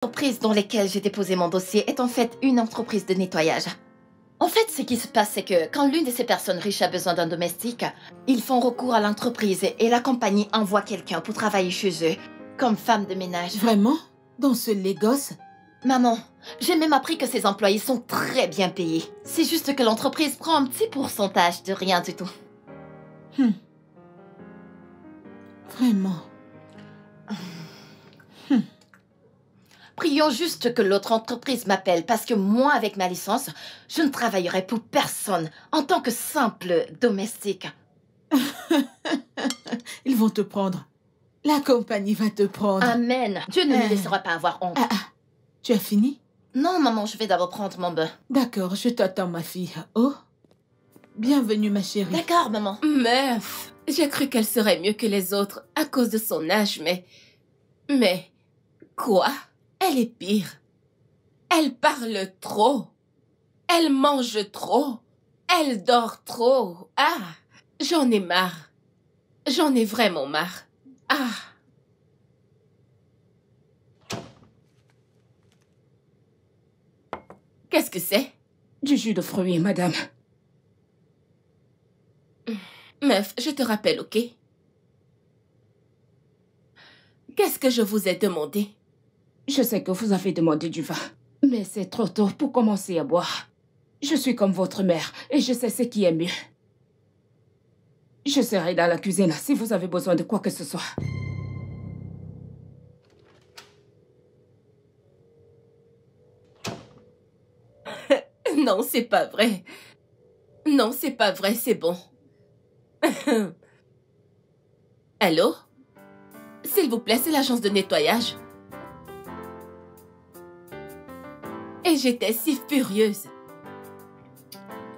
L'entreprise dans laquelle j'ai déposé mon dossier est en fait une entreprise de nettoyage. En fait, ce qui se passe, c'est que quand l'une de ces personnes riches a besoin d'un domestique, ils font recours à l'entreprise et la compagnie envoie quelqu'un pour travailler chez eux, comme femme de ménage. Vraiment? Dans ce Lagos? Maman, j'ai même appris que ces employés sont très bien payés. C'est juste que l'entreprise prend un petit pourcentage de rien du tout. Vraiment? Prions juste que l'autre entreprise m'appelle parce que moi, avec ma licence, je ne travaillerai pour personne en tant que simple domestique. Ils vont te prendre. La compagnie va te prendre. Amen. Dieu ne nous laissera pas avoir honte. Tu as fini? Non, maman, je vais d'abord prendre mon bain. D'accord, je t'attends, ma fille. Oh, bienvenue, ma chérie. D'accord, maman. Meuf, j'ai cru qu'elle serait mieux que les autres à cause de son âge, mais... Quoi? Elle est pire. Elle parle trop. Elle mange trop. Elle dort trop. Ah, j'en ai marre. J'en ai vraiment marre. Ah. Qu'est-ce que c'est? Du jus de fruits, madame. Meuf, je te rappelle, ok? Qu'est-ce que je vous ai demandé? Je sais que vous avez demandé du vin, mais c'est trop tôt pour commencer à boire. Je suis comme votre mère et je sais ce qui est mieux. Je serai dans la cuisine si vous avez besoin de quoi que ce soit. Non, c'est pas vrai. Non, c'est pas vrai, c'est bon. Allô? S'il vous plaît, c'est l'agence de nettoyage. Et j'étais si furieuse.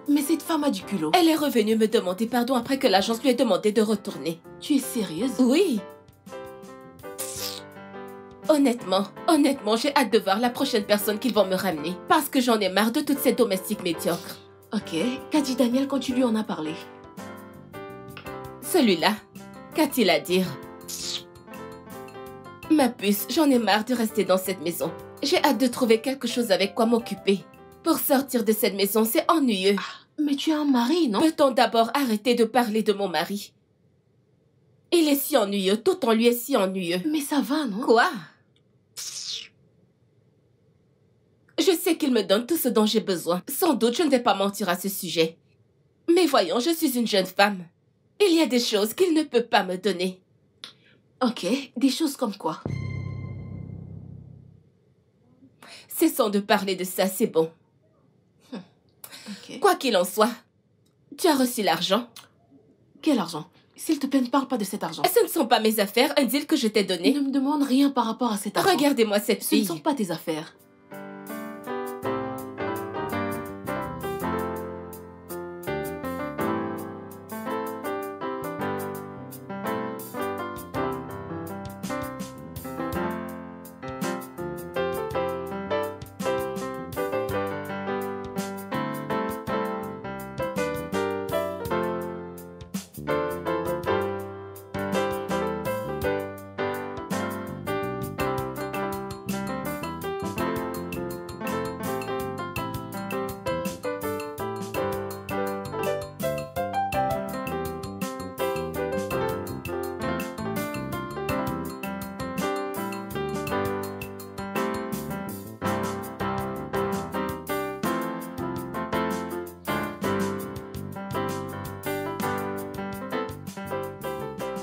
Mais cette femme a du culot. Elle est revenue me demander pardon après que l'agence lui ait demandé de retourner. Tu es sérieuse? Oui. Honnêtement, j'ai hâte de voir la prochaine personne qu'ils vont me ramener. Parce que j'en ai marre de toutes ces domestiques médiocres. Ok, qu'a dit Daniel quand tu lui en as parlé? Celui-là, qu'a-t-il à dire? Ma puce, j'en ai marre de rester dans cette maison. J'ai hâte de trouver quelque chose avec quoi m'occuper. Pour sortir de cette maison, c'est ennuyeux. Mais tu as un mari, non? Peut-on d'abord arrêter de parler de mon mari? Il est si ennuyeux, tout en lui est si ennuyeux. Mais ça va, non? Quoi? Je sais qu'il me donne tout ce dont j'ai besoin. Sans doute, je ne vais pas mentir à ce sujet. Mais voyons, je suis une jeune femme. Il y a des choses qu'il ne peut pas me donner. Ok, des choses comme quoi? Cessons de parler de ça, c'est bon. Okay. Quoi qu'il en soit, tu as reçu l'argent. Quel argent? S'il te plaît, ne parle pas de cet argent. Ce ne sont pas mes affaires, un deal que je t'ai donné. Ne me demande rien par rapport à cet argent. Regardez-moi cette fille. Ce ne sont pas tes affaires.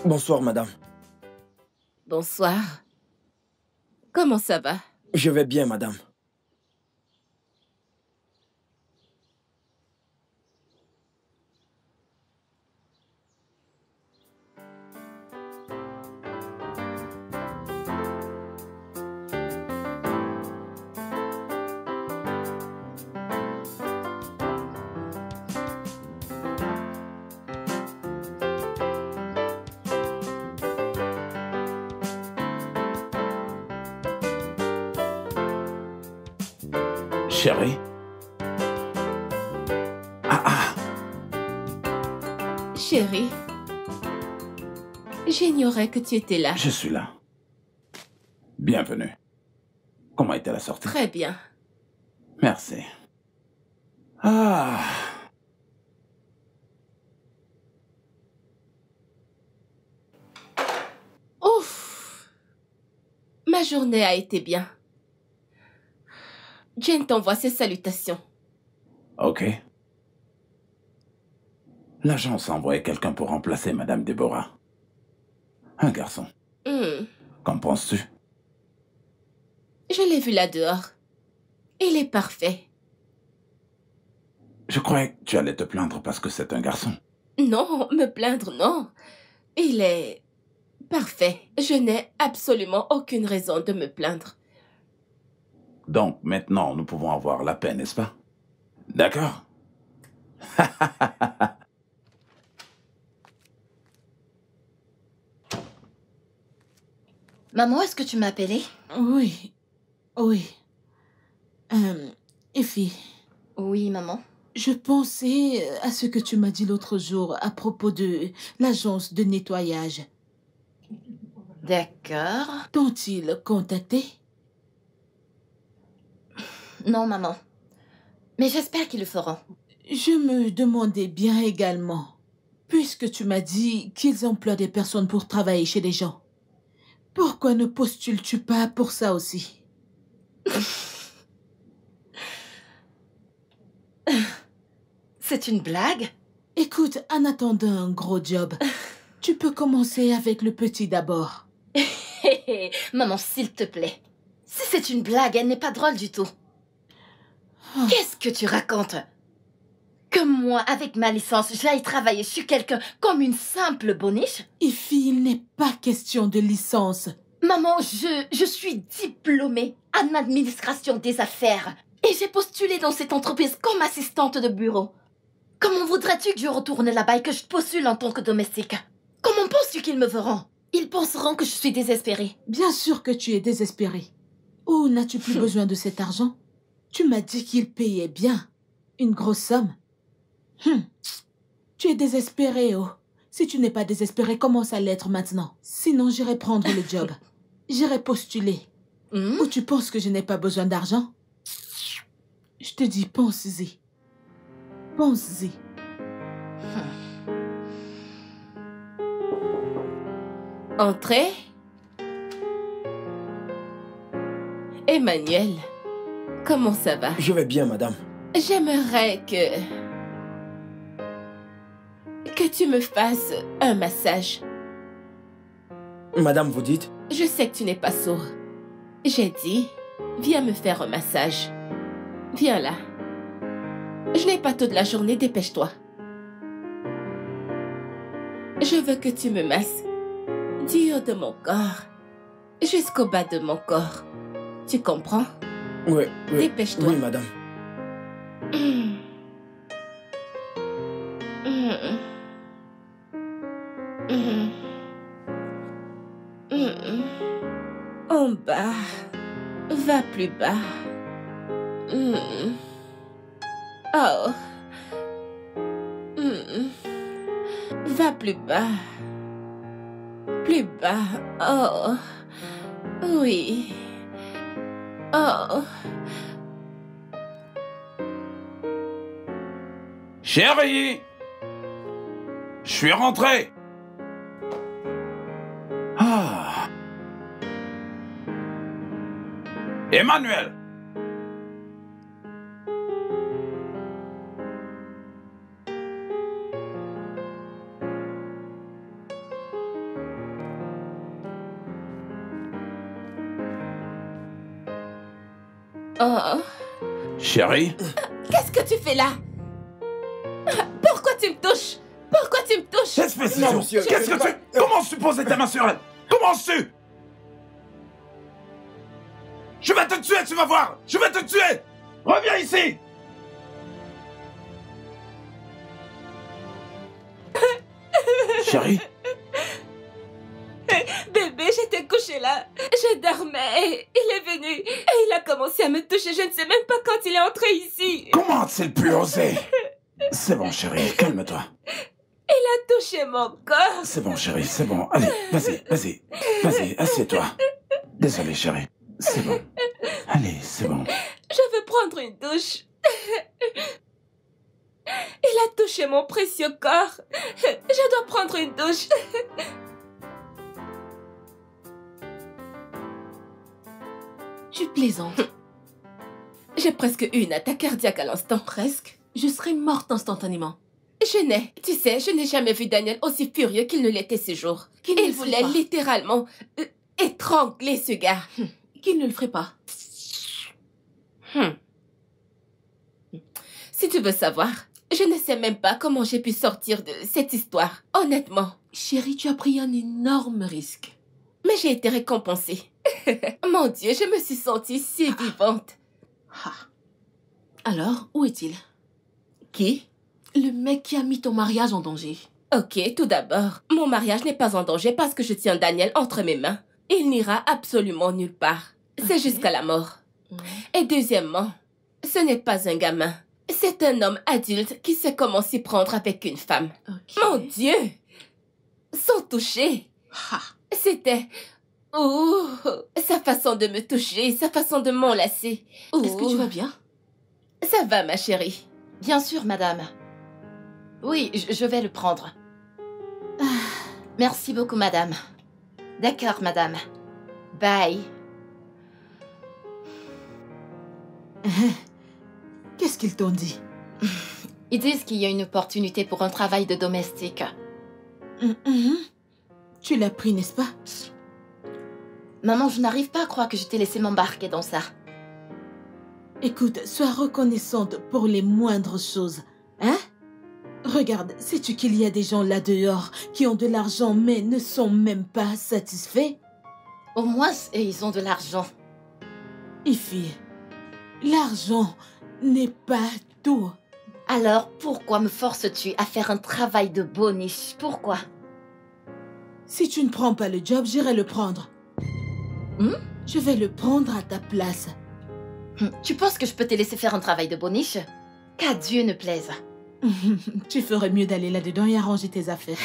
Bonsoir, madame. Bonsoir. Comment ça va? Je vais bien, madame. Chérie. Chérie, j'ignorais que tu étais là. Je suis là. Bienvenue. Comment était la sortie? Très bien. Merci. Ah. Ouf. Ma journée a été bien. Jane t'envoie ses salutations. Ok. L'agence a envoyé quelqu'un pour remplacer Madame Deborah. Un garçon. Qu'en penses-tu? Je l'ai vu là dehors. Il est parfait. Je croyais que tu allais te plaindre parce que c'est un garçon. Non, me plaindre, non. Il est parfait. Je n'ai absolument aucune raison de me plaindre. Donc, maintenant, nous pouvons avoir la paix, n'est-ce pas? D'accord? Maman, est-ce que tu m'as appelé? Oui. Oui. Effie, Oui, maman. je pensais à ce que tu m'as dit l'autre jour à propos de l'agence de nettoyage. D'accord. T'ont-ils contacté? Non, maman. Mais j'espère qu'ils le feront. Je me demandais bien également, puisque tu m'as dit qu'ils emploient des personnes pour travailler chez les gens. Pourquoi ne postules-tu pas pour ça aussi? C'est une blague? Écoute, en attendant un gros job, tu peux commencer avec le petit d'abord. Maman, s'il te plaît. Si c'est une blague, elle n'est pas drôle du tout. Qu'est-ce que tu racontes? Que moi, avec ma licence, j'aille travailler chez quelqu'un comme une simple boniche? Effie, il n'est pas question de licence. Maman, je suis diplômée en administration des affaires. Et j'ai postulé dans cette entreprise comme assistante de bureau. Comment voudrais-tu que je retourne là-bas et que je postule en tant que domestique? Comment penses-tu qu'ils me verront? Ils penseront que je suis désespérée. Bien sûr que tu es désespérée. Ou n'as-tu plus besoin de cet argent? Tu m'as dit qu'il payait bien. Une grosse somme. Tu es désespérée, oh. Si tu n'es pas désespérée, commence à l'être maintenant. Sinon, j'irai prendre le job. J'irai postuler. Ou tu penses que je n'ai pas besoin d'argent? Je te dis, pense-y. Pense-y. Entrez. Emmanuel, comment ça va? Je vais bien, madame. J'aimerais que tu me fasses un massage. Madame, vous dites? Je sais que tu n'es pas sourd. J'ai dit, viens me faire un massage. Viens là. Je n'ai pas toute la journée, dépêche-toi. Je veux que tu me masses du haut de mon corps jusqu'au bas de mon corps. Tu comprends? Oui, oui. Dépêche-toi. Oui, madame. En bas. Va plus bas. Oh. Va plus bas. Plus bas. Oh. Oui. Oh. Chérie! Je suis rentré! Ah! Emmanuel! Oh. Chérie? Qu'est-ce que tu fais là? Pourquoi tu me touches? Pourquoi tu me touches? Espèce Non, de... monsieur, Qu'est-ce que tu... Comment tu poses ta main sur elle? Comment tu... Je vais te tuer, tu vas voir! Je vais te tuer! Reviens ici! Chérie? Bébé, j'étais couchée là. Je dormais et il est venu. Et il a commencé à me toucher. Je ne sais même pas quand il est entré ici. Comment a-t-il pu oser? C'est bon, chérie, calme-toi. Il a touché mon corps. C'est bon, chérie, c'est bon. Allez, vas-y, vas-y. Vas-y, assieds-toi. Désolé, chérie. C'est bon. Allez, c'est bon. Je veux prendre une douche. Il a touché mon précieux corps. Je dois prendre une douche. Tu plaisantes. J'ai presque eu une attaque cardiaque à l'instant. Presque. Je serais morte instantanément. Je n'ai jamais vu Daniel aussi furieux qu'il ne l'était ce jour. Il voulait littéralement étrangler ce gars. Qu'il ne le ferait pas. Si tu veux savoir, je ne sais même pas comment j'ai pu sortir de cette histoire, honnêtement. Chérie, tu as pris un énorme risque. Mais j'ai été récompensée. Mon Dieu, je me suis sentie si vivante. Alors, où est-il? Qui? Le mec qui a mis ton mariage en danger. Ok, tout d'abord, mon mariage n'est pas en danger parce que je tiens Daniel entre mes mains. Il n'ira absolument nulle part. C'est jusqu'à la mort. Et deuxièmement, ce n'est pas un gamin. C'est un homme adulte qui sait comment s'y prendre avec une femme. Mon Dieu! Sans toucher. C'était... Ouh, sa façon de me toucher, sa façon de m'enlacer. Est-ce que tu vas bien? Ça va, ma chérie. Bien sûr, madame. Oui, je vais le prendre. Merci beaucoup, madame. D'accord, madame. Bye. Qu'est-ce qu'ils t'ont dit? Ils disent qu'il y a une opportunité pour un travail de domestique. Tu l'as pris, n'est-ce pas? Maman, je n'arrive pas à croire que je t'ai laissé m'embarquer dans ça. Écoute, sois reconnaissante pour les moindres choses, hein? Regarde, sais-tu qu'il y a des gens là dehors qui ont de l'argent mais ne sont même pas satisfaits? Au moins, ils ont de l'argent. Ify, l'argent n'est pas tout. Alors, pourquoi me forces-tu à faire un travail de boniche? Pourquoi? Si tu ne prends pas le job, j'irai le prendre. Je vais le prendre à ta place. Tu penses que je peux te laisser faire un travail de boniche? Qu'à Dieu ne plaise. Tu ferais mieux d'aller là-dedans et arranger tes affaires.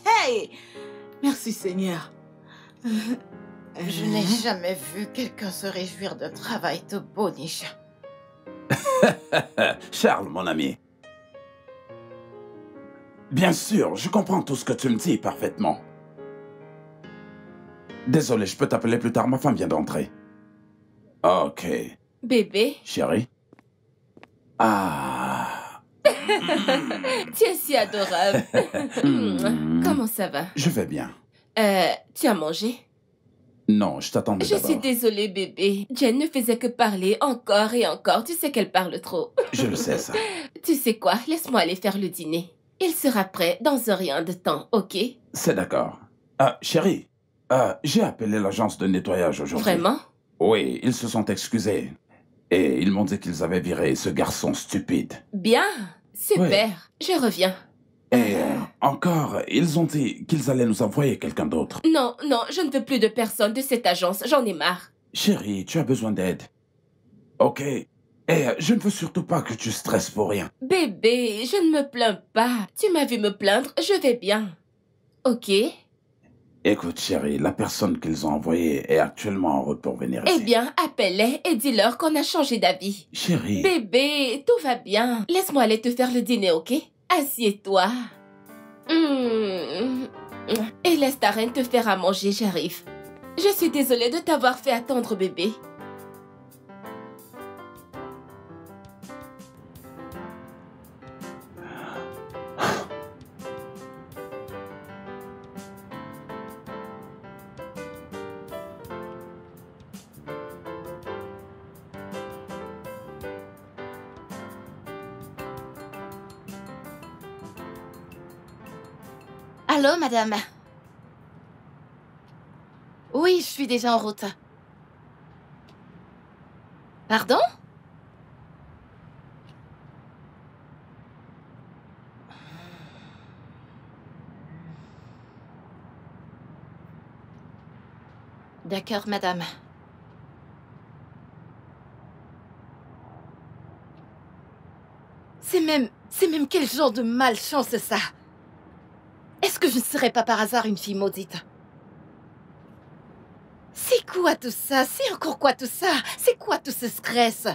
Hey! Merci Seigneur. Je n'ai jamais vu quelqu'un se réjouir d'un travail de boniche. Charles, mon ami. Bien sûr, je comprends tout ce que tu me dis parfaitement. Désolé, je peux t'appeler plus tard, ma femme vient d'entrer. Ok. Bébé? Chérie? Ah. Tu es si adorable. Comment ça va? Je vais bien. Tu as mangé? Non, je t'attendais Je d'abord. suis désolée, bébé. Jen ne faisait que parler encore et encore. Tu sais qu'elle parle trop. Je le sais, ça. Tu sais quoi? Laisse-moi aller faire le dîner. Il sera prêt dans un rien de temps, ok? C'est d'accord. Chérie, j'ai appelé l'agence de nettoyage aujourd'hui. Vraiment? Oui, ils se sont excusés. Et ils m'ont dit qu'ils avaient viré ce garçon stupide. Bien. Super. Oui. Je reviens. Et encore, ils ont dit qu'ils allaient nous envoyer quelqu'un d'autre. Non, non, je ne veux plus de personne de cette agence. J'en ai marre. Chérie, tu as besoin d'aide. Ok? Et je ne veux surtout pas que tu stresses pour rien. Bébé, je ne me plains pas. Tu m'as vu me plaindre, je vais bien. Ok? Écoute, chérie, la personne qu'ils ont envoyée est actuellement en route pour venir ici. Eh bien, appelle-les et dis-leur qu'on a changé d'avis. Chérie... Bébé, tout va bien. Laisse-moi aller te faire le dîner, ok? Assieds-toi. Et laisse ta reine te faire à manger, j'arrive. Je suis désolée de t'avoir fait attendre, bébé. Allô, madame? Oui, je suis déjà en route. Pardon? D'accord, madame. C'est même quel genre de malchance, ça? Est-ce que je ne serais pas par hasard une fille maudite? C'est quoi quoi tout ça? C'est encore quoi tout ça? C'est quoi tout ce stress?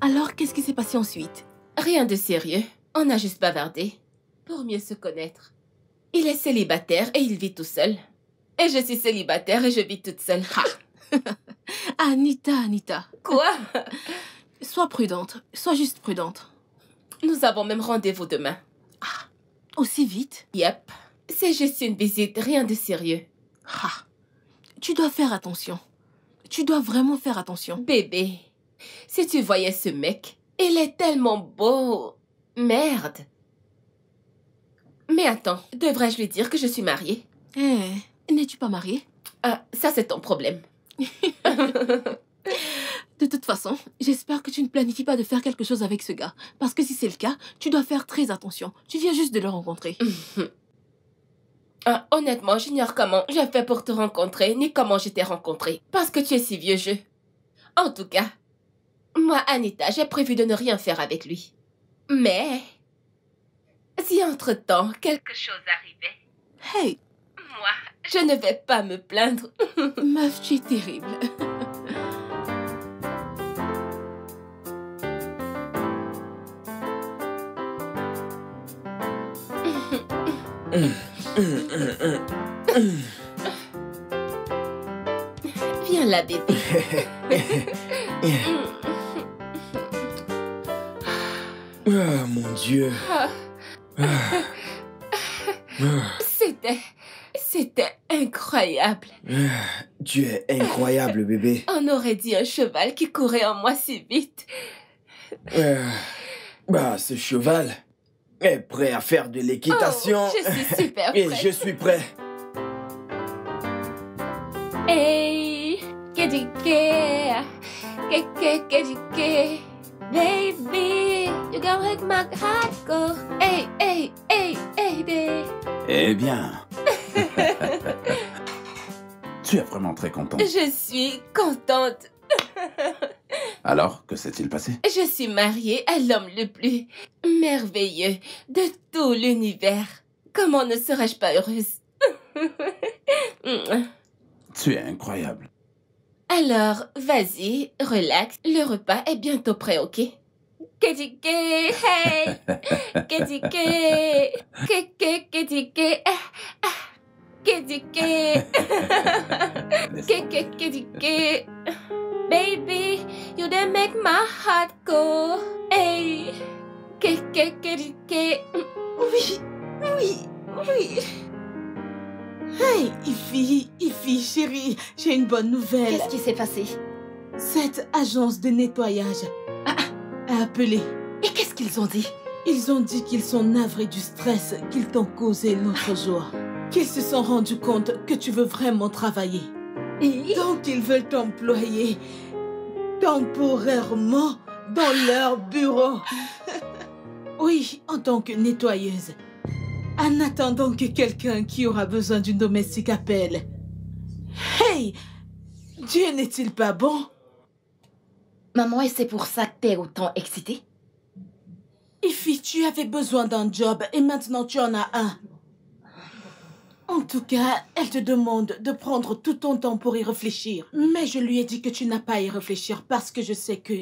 Alors, qu'est-ce qui s'est passé ensuite? Rien de sérieux. On a juste bavardé. Pour mieux se connaître. Il est célibataire et il vit tout seul. Et je suis célibataire et je vis toute seule. Anita. Quoi? Sois prudente. Sois juste prudente. Nous avons même rendez-vous demain. Ah, aussi vite? Yep. C'est juste une visite, rien de sérieux. Tu dois faire attention. Tu dois vraiment faire attention. Bébé, si tu voyais ce mec, il est tellement beau. Merde. Mais attends, devrais-je lui dire que je suis mariée? N'es-tu pas mariée? Ah, ça c'est ton problème. De toute façon, j'espère que tu ne planifies pas de faire quelque chose avec ce gars. Parce que si c'est le cas, tu dois faire très attention. Tu viens juste de le rencontrer. Honnêtement, j'ignore comment j'ai fait pour te rencontrer, ni comment je t'ai rencontré. Parce que tu es si vieux jeu. En tout cas, moi, Anita, j'ai prévu de ne rien faire avec lui. Mais, si entre-temps, quelque chose arrivait... Hey! Moi, je ne vais pas me plaindre. Meuf, tu es terrible. Viens là, bébé. Ah, mon Dieu. C'était incroyable. Tu es incroyable, bébé. On aurait dit un cheval qui courait en moi si vite. Ce cheval est prêt à faire de l'équitation. Oh, je suis super prêt. Et je suis prêt. Hey, KDK, KDK, baby, you gonna make my heart go. Hey, baby. Eh bien. Tu es vraiment très contente. Je suis contente. Alors, que s'est-il passé? Je suis mariée à l'homme le plus merveilleux de tout l'univers. Comment ne serais-je pas heureuse? Tu es incroyable. Alors, vas-y, relax. Le repas est bientôt prêt, ok? KDK, hey! KDK, KDK, KDK, KDK. Baby, you done make my heart go. Hey, KDK. Oui. Hey, Ify, chérie, j'ai une bonne nouvelle. Qu'est-ce qui s'est passé? Cette agence de nettoyage a appelé. Et qu'est-ce qu'ils ont dit? Ils ont dit qu'ils sont navrés du stress qu'ils t'ont causé l'autre jour. Qu'ils se sont rendus compte que tu veux vraiment travailler. Donc ils veulent t'employer temporairement dans leur bureau. Oui, en tant que nettoyeuse. En attendant que quelqu'un qui aura besoin d'une domestique appelle. Hey! Dieu n'est-il pas bon? Maman, et c'est pour ça que t'es autant excitée? Ify, tu avais besoin d'un job et maintenant tu en as un. En tout cas, elle te demande de prendre tout ton temps pour y réfléchir. Mais je lui ai dit que tu n'as pas à y réfléchir parce que je sais que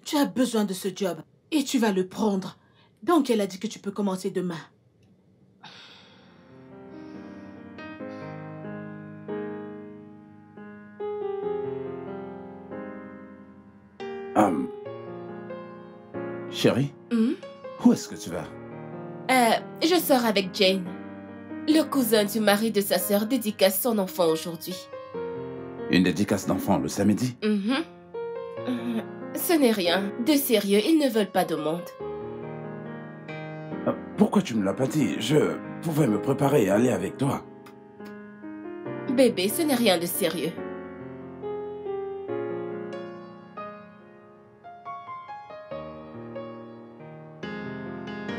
tu as besoin de ce job. Et tu vas le prendre. Donc elle a dit que tu peux commencer demain. Chérie, où est-ce que tu vas? Je sors avec Jane. Le cousin du mari de sa sœur dédicace son enfant aujourd'hui. Une dédicace d'enfant le samedi? Ce n'est rien. De sérieux, ils ne veulent pas de monde. Pourquoi tu ne me l'as pas dit? Je pouvais me préparer et aller avec toi. Bébé, ce n'est rien de sérieux.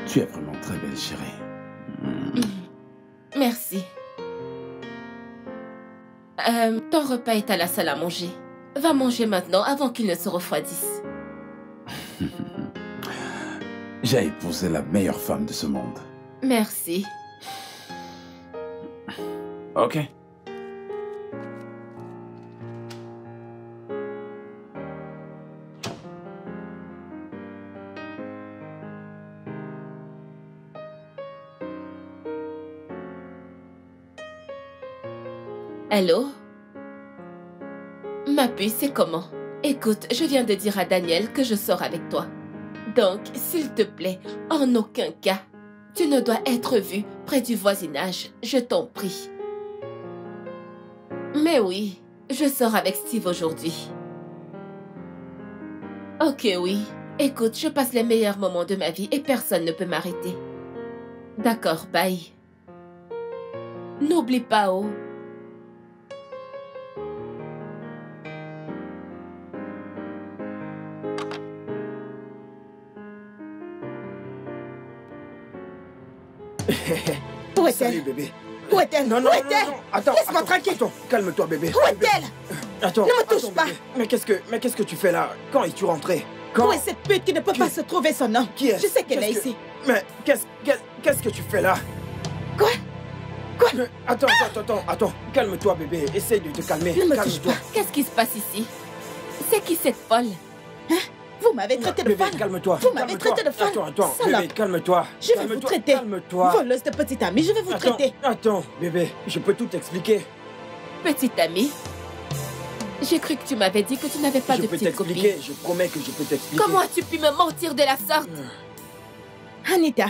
Tu es vraiment très belle, chérie. Merci. Ton repas est à la salle à manger. Va manger maintenant avant qu'il ne se refroidisse. J'ai épousé la meilleure femme de ce monde. Merci. Ok. Allô? Ma puce, c'est comment? Écoute, je viens de dire à Daniel que je sors avec toi. Donc, s'il te plaît, en aucun cas, tu ne dois être vu près du voisinage, je t'en prie. Mais oui, je sors avec Steve aujourd'hui. Ok, oui. Écoute, je passe les meilleurs moments de ma vie et personne ne peut m'arrêter. D'accord, bye. N'oublie pas, oh. Où est-elle? Salut, bébé. Où est-elle? Non, non, non, attends. Laisse-moi tranquille. Attends, calme-toi, bébé. Où est-elle? Attends. Ne me touche pas. Mais qu'est-ce que tu fais là? Quand es-tu rentré? Où est cette pute qui ne peut pas se trouver son nom? Qui est? Je sais qu'elle est ici. Mais qu'est-ce que tu fais là? Quoi? Attends. Calme-toi, bébé. Essaye de te calmer. Ne me touche pas. Qu'est-ce qui se passe ici? C'est qui cette folle? Hein? Vous m'avez traité de folle. Calme-toi. Vous m'avez traité de folle. Attends, bébé, calme-toi. Je vais vous traiter. Calme-toi. Voleuse de petite amie, je vais vous traiter. Attends, bébé, je peux tout t'expliquer. Petite amie? J'ai cru que tu m'avais dit que tu n'avais pas de petite copine. Je peux t'expliquer, je promets que je peux t'expliquer. Comment as-tu pu me mentir de la sorte? Anita.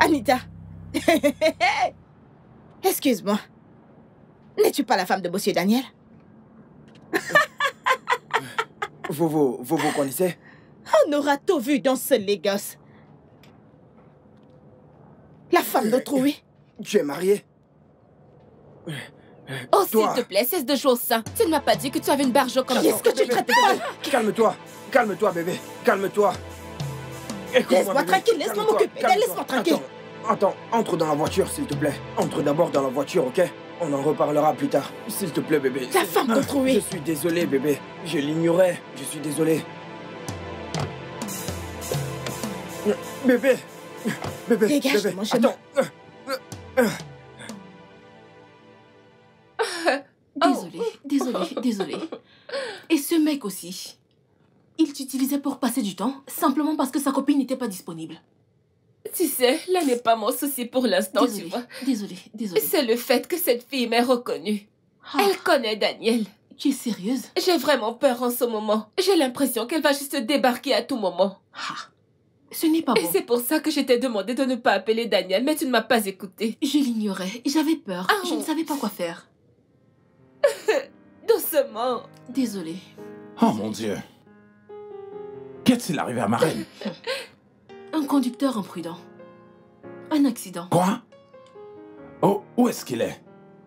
Anita. Excuse-moi. N'es-tu pas la femme de monsieur Daniel? Vous connaissez? On aura tout vu dans ce Lagos. La femme d'autrui. Tu es mariée? Oh, s'il te plaît, cesse de jouer au sein. Tu ne m'as pas dit que tu avais une barjo comme ça. Qu'est-ce que tu traites pas? Calme-toi, bébé. Calme-toi. Laisse-moi tranquille, laisse-moi m'occuper. Laisse-moi tranquille. Attends, entre dans la voiture, s'il te plaît. Entre d'abord dans la voiture, ok? On en reparlera plus tard. S'il te plaît, bébé. La femme d'autrui. Je suis désolé, bébé. Je l'ignorais. Je suis désolé. Bébé. Dégage de mon chemin. Désolé. Et ce mec aussi. Il t'utilisait pour passer du temps, simplement parce que sa copine n'était pas disponible. Tu sais, là n'est pas mon souci pour l'instant, tu vois. Désolé. C'est le fait que cette fille m'ait reconnue. Elle connaît Daniel. Tu es sérieuse? J'ai vraiment peur en ce moment. J'ai l'impression qu'elle va juste débarquer à tout moment. Ce n'est pas bon. Et c'est pour ça que je t'ai demandé de ne pas appeler Daniel, mais tu ne m'as pas écouté. Je l'ignorais. J'avais peur. Je ne savais pas quoi faire. Doucement. Désolée. Oh mon Dieu. Qu'est-il arrivé à ma reine? Un conducteur imprudent. Un accident. Quoi? Oh, où est-ce qu'il est?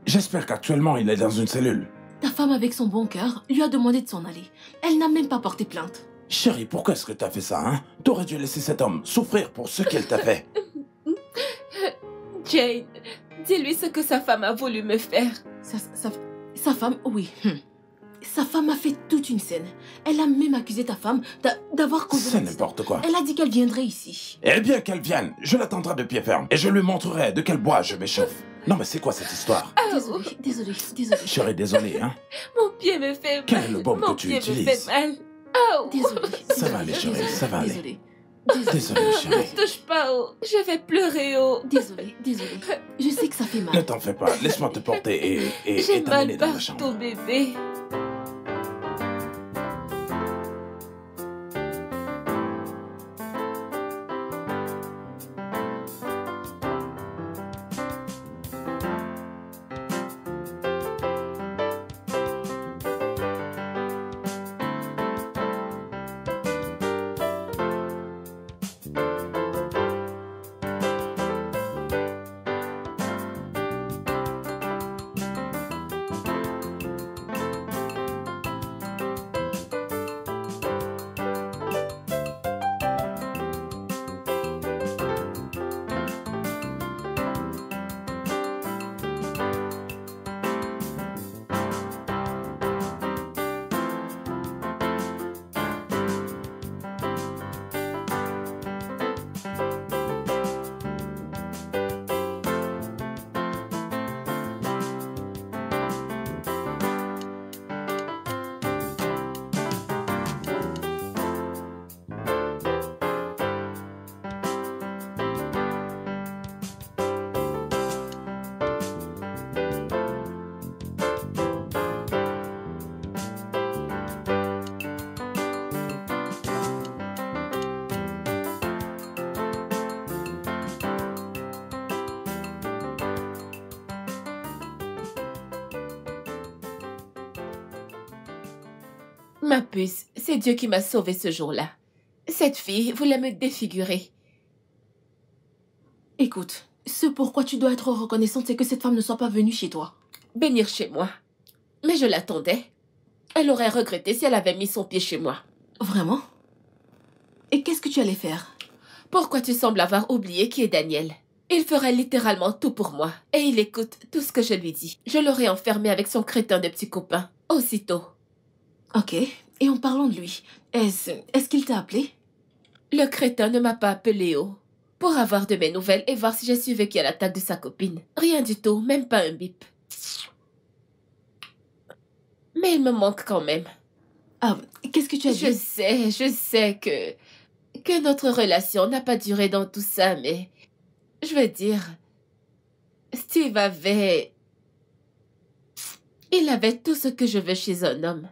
J'espère qu'actuellement il est dans une cellule. Ta femme, avec son bon cœur, lui a demandé de s'en aller. Elle n'a même pas porté plainte. Chérie, pourquoi est-ce que t'as fait ça, hein? T'aurais dû laisser cet homme souffrir pour ce qu'il t'a fait. Jane, dis-lui ce que sa femme a voulu me faire. Sa femme, oui. Sa femme a fait toute une scène. Elle a même accusé ta femme d'avoir causé... C'est n'importe quoi. Elle a dit qu'elle viendrait ici. Eh bien qu'elle vienne. Je l'attendrai de pied ferme. Et je lui montrerai de quel bois je m'échauffe. Non mais c'est quoi cette histoire? Désolée. Chérie, désolé, hein. Mon pied me fait mal. Quel est le baume que tu utilises? Mon pied me fait mal. Oh. Désolée. Ça va aller, chérie, ça va aller. Désolé, Ne chérie. touche pas, oh. Je vais pleurer, oh. Désolée. Je sais que ça fait Ne mal. t'en fais pas. Laisse-moi te porter et J'ai t'amener mal dans la chambre. partout, bébé. Ma puce, c'est Dieu qui m'a sauvée ce jour-là. Cette fille voulait me défigurer. Écoute, ce pourquoi tu dois être reconnaissante, c'est que cette femme ne soit pas venue chez toi. Bénir chez moi. Mais je l'attendais. Elle aurait regretté si elle avait mis son pied chez moi. Vraiment? Et qu'est-ce que tu allais faire? Pourquoi tu sembles avoir oublié qui est Daniel? Il ferait littéralement tout pour moi. Et il écoute tout ce que je lui dis. Je l'aurais enfermé avec son crétin de petit copain. Aussitôt. Ok. Et en parlant de lui, est-ce qu'il t'a appelé? Le crétin ne m'a pas appelé pour avoir de mes nouvelles et voir si j'ai survécu à l'attaque de sa copine. Rien du tout, même pas un bip. Mais il me manque quand même. Ah, qu'est-ce que tu as dit? Je sais que notre relation n'a pas duré dans tout ça, mais je veux dire, Steve il avait tout ce que je veux chez un homme.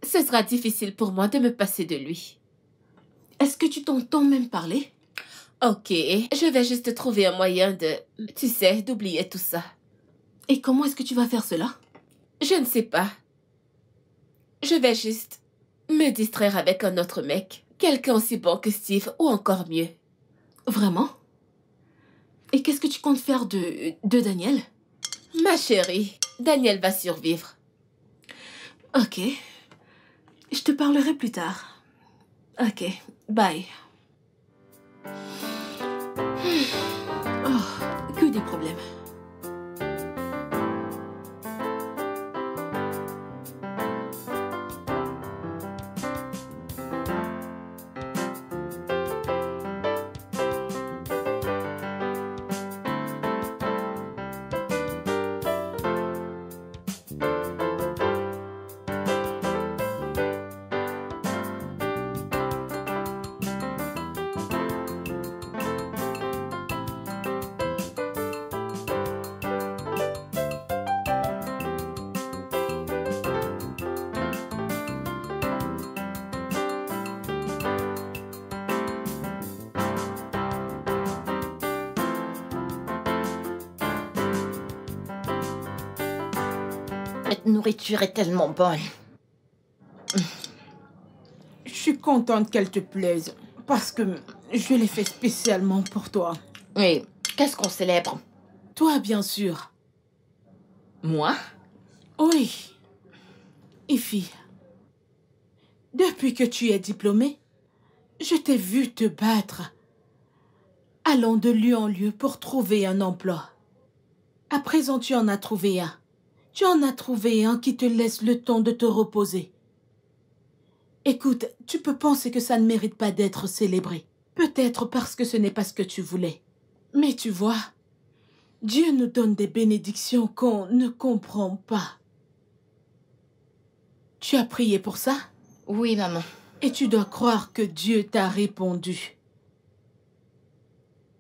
Ce sera difficile pour moi de me passer de lui. Est-ce que tu t'entends même parler? Ok, je vais juste trouver un moyen d'oublier tout ça. Et comment est-ce que tu vas faire cela? Je ne sais pas. Je vais juste me distraire avec un autre mec. Quelqu'un aussi bon que Steve ou encore mieux. Vraiment? Et qu'est-ce que tu comptes faire de Daniel? Ma chérie, Daniel va survivre. Ok. Je te parlerai plus tard. Ok, bye. Oh, que des problèmes. Cette nourriture est tellement bonne. Je suis contente qu'elle te plaise, parce que je l'ai fait spécialement pour toi. Et qu'est-ce qu'on célèbre? Toi, bien sûr. Moi? Oui. Ify, depuis que tu es diplômée, je t'ai vu te battre, allant de lieu en lieu pour trouver un emploi. À présent, tu en as trouvé un. Tu en as trouvé un qui te laisse le temps de te reposer. Écoute, tu peux penser que ça ne mérite pas d'être célébré. Peut-être parce que ce n'est pas ce que tu voulais. Mais tu vois, Dieu nous donne des bénédictions qu'on ne comprend pas. Tu as prié pour ça? Oui, maman. Et tu dois croire que Dieu t'a répondu.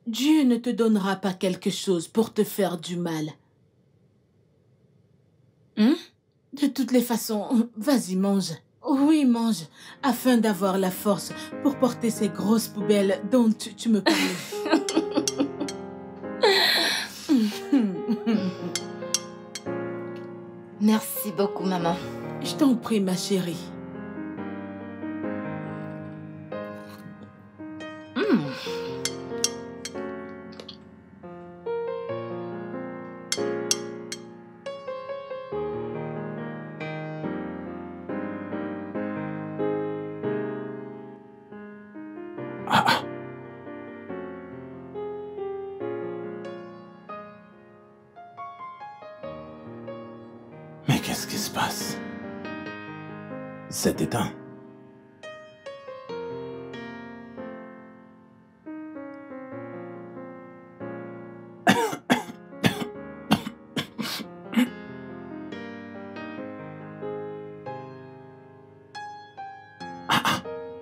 Dieu ne te donnera pas quelque chose pour te faire du mal. De toutes les façons, vas-y, mange. Oui, mange, afin d'avoir la force pour porter ces grosses poubelles dont tu me parlais. Merci beaucoup, maman. Je t'en prie, ma chérie. Mais qu'est-ce qui se passe? C'est éteint.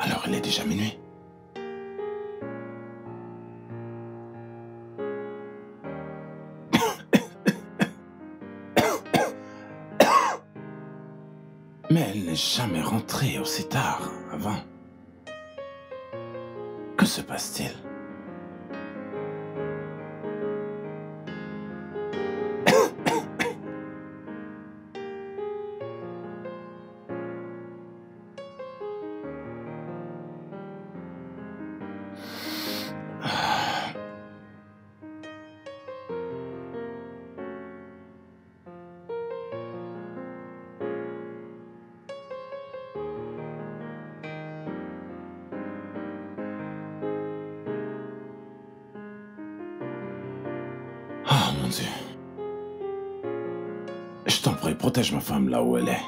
Alors il est déjà minuit. Mais elle n'est jamais rentrée aussi tard avant. Que se passe-t-il? Oh mon Dieu. Je t'en prie, protège ma femme là où elle est.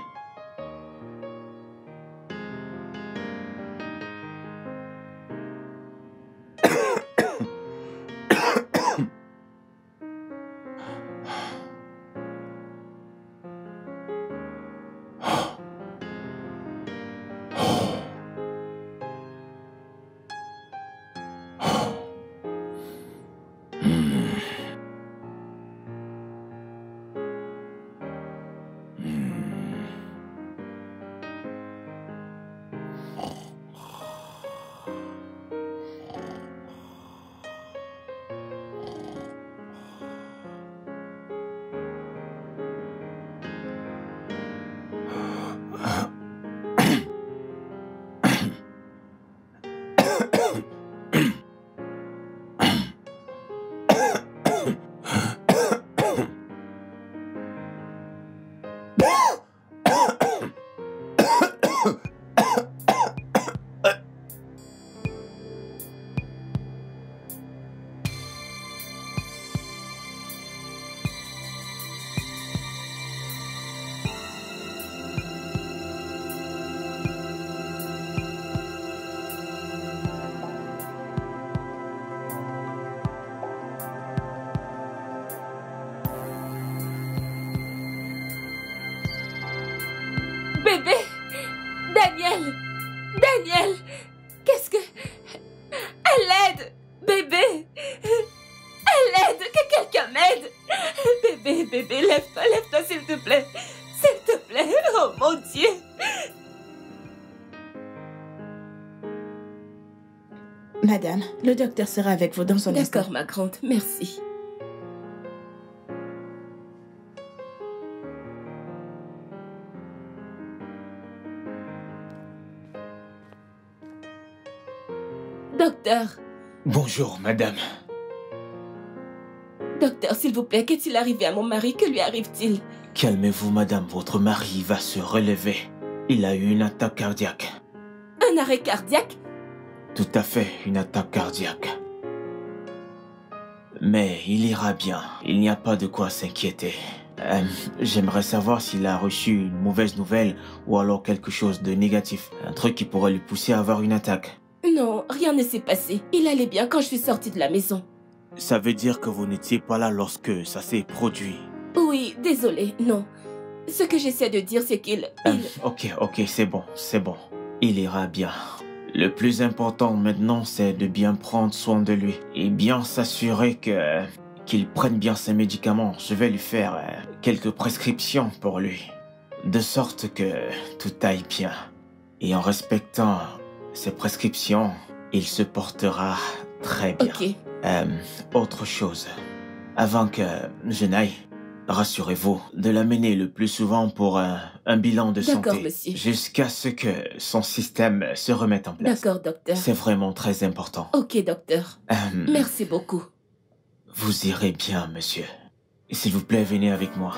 Bébé! Daniel! Daniel! Qu'est-ce que... Elle aide! Bébé! Elle aide! Que quelqu'un m'aide! Bébé, lève-toi s'il te plaît! S'il te plaît! Oh mon Dieu! Madame, le docteur sera avec vous dans un instant. D'accord, ma grande, merci. Docteur. Bonjour, madame. Docteur, s'il vous plaît, qu'est-il arrivé à mon mari? Que lui arrive-t-il? Calmez-vous, madame. Votre mari va se relever. Il a eu une attaque cardiaque. Un arrêt cardiaque? Tout à fait, une attaque cardiaque. Mais il ira bien. Il n'y a pas de quoi s'inquiéter. J'aimerais savoir s'il a reçu une mauvaise nouvelle ou alors quelque chose de négatif. Un truc qui pourrait lui pousser à avoir une attaque. Non, rien ne s'est passé. Il allait bien quand je suis sortie de la maison. Ça veut dire que vous n'étiez pas là lorsque ça s'est produit. Oui, désolé, non. Ce que j'essaie de dire, c'est qu'il... Ok, c'est bon. Il ira bien. Le plus important maintenant, c'est de bien prendre soin de lui et bien s'assurer qu'il prenne bien ses médicaments. Je vais lui faire quelques prescriptions pour lui, de sorte que tout aille bien. Et en respectant ses prescriptions, il se portera très bien. Ok. Autre chose, avant que je n'aille, rassurez-vous de l'amener le plus souvent pour un bilan de santé. D'accord, monsieur. Jusqu'à ce que son système se remette en place. D'accord, docteur. C'est vraiment très important. Ok, docteur. Merci beaucoup. Vous irez bien, monsieur. S'il vous plaît, venez avec moi.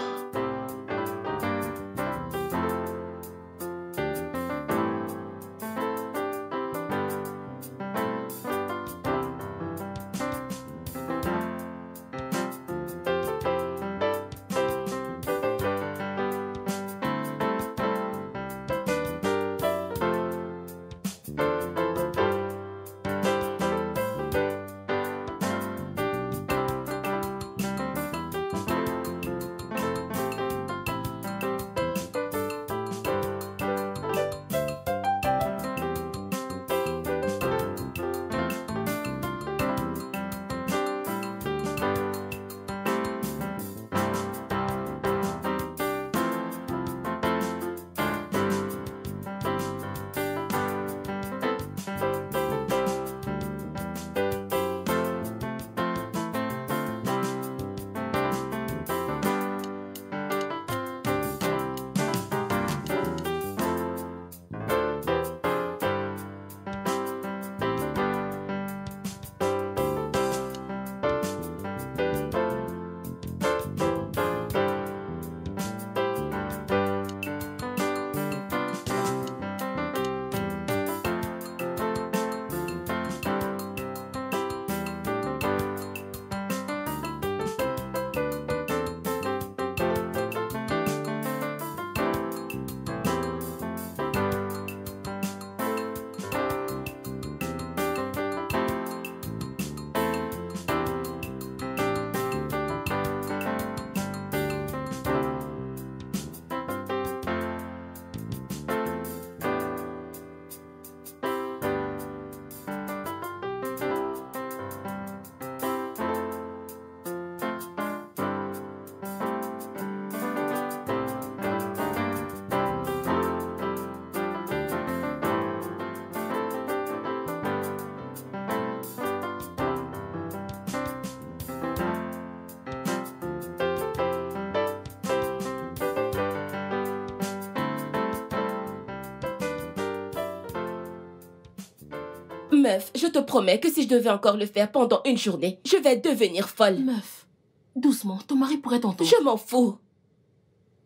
Meuf, je te promets que si je devais encore le faire pendant une journée, je vais devenir folle. Meuf, doucement, ton mari pourrait t'entendre. Je m'en fous.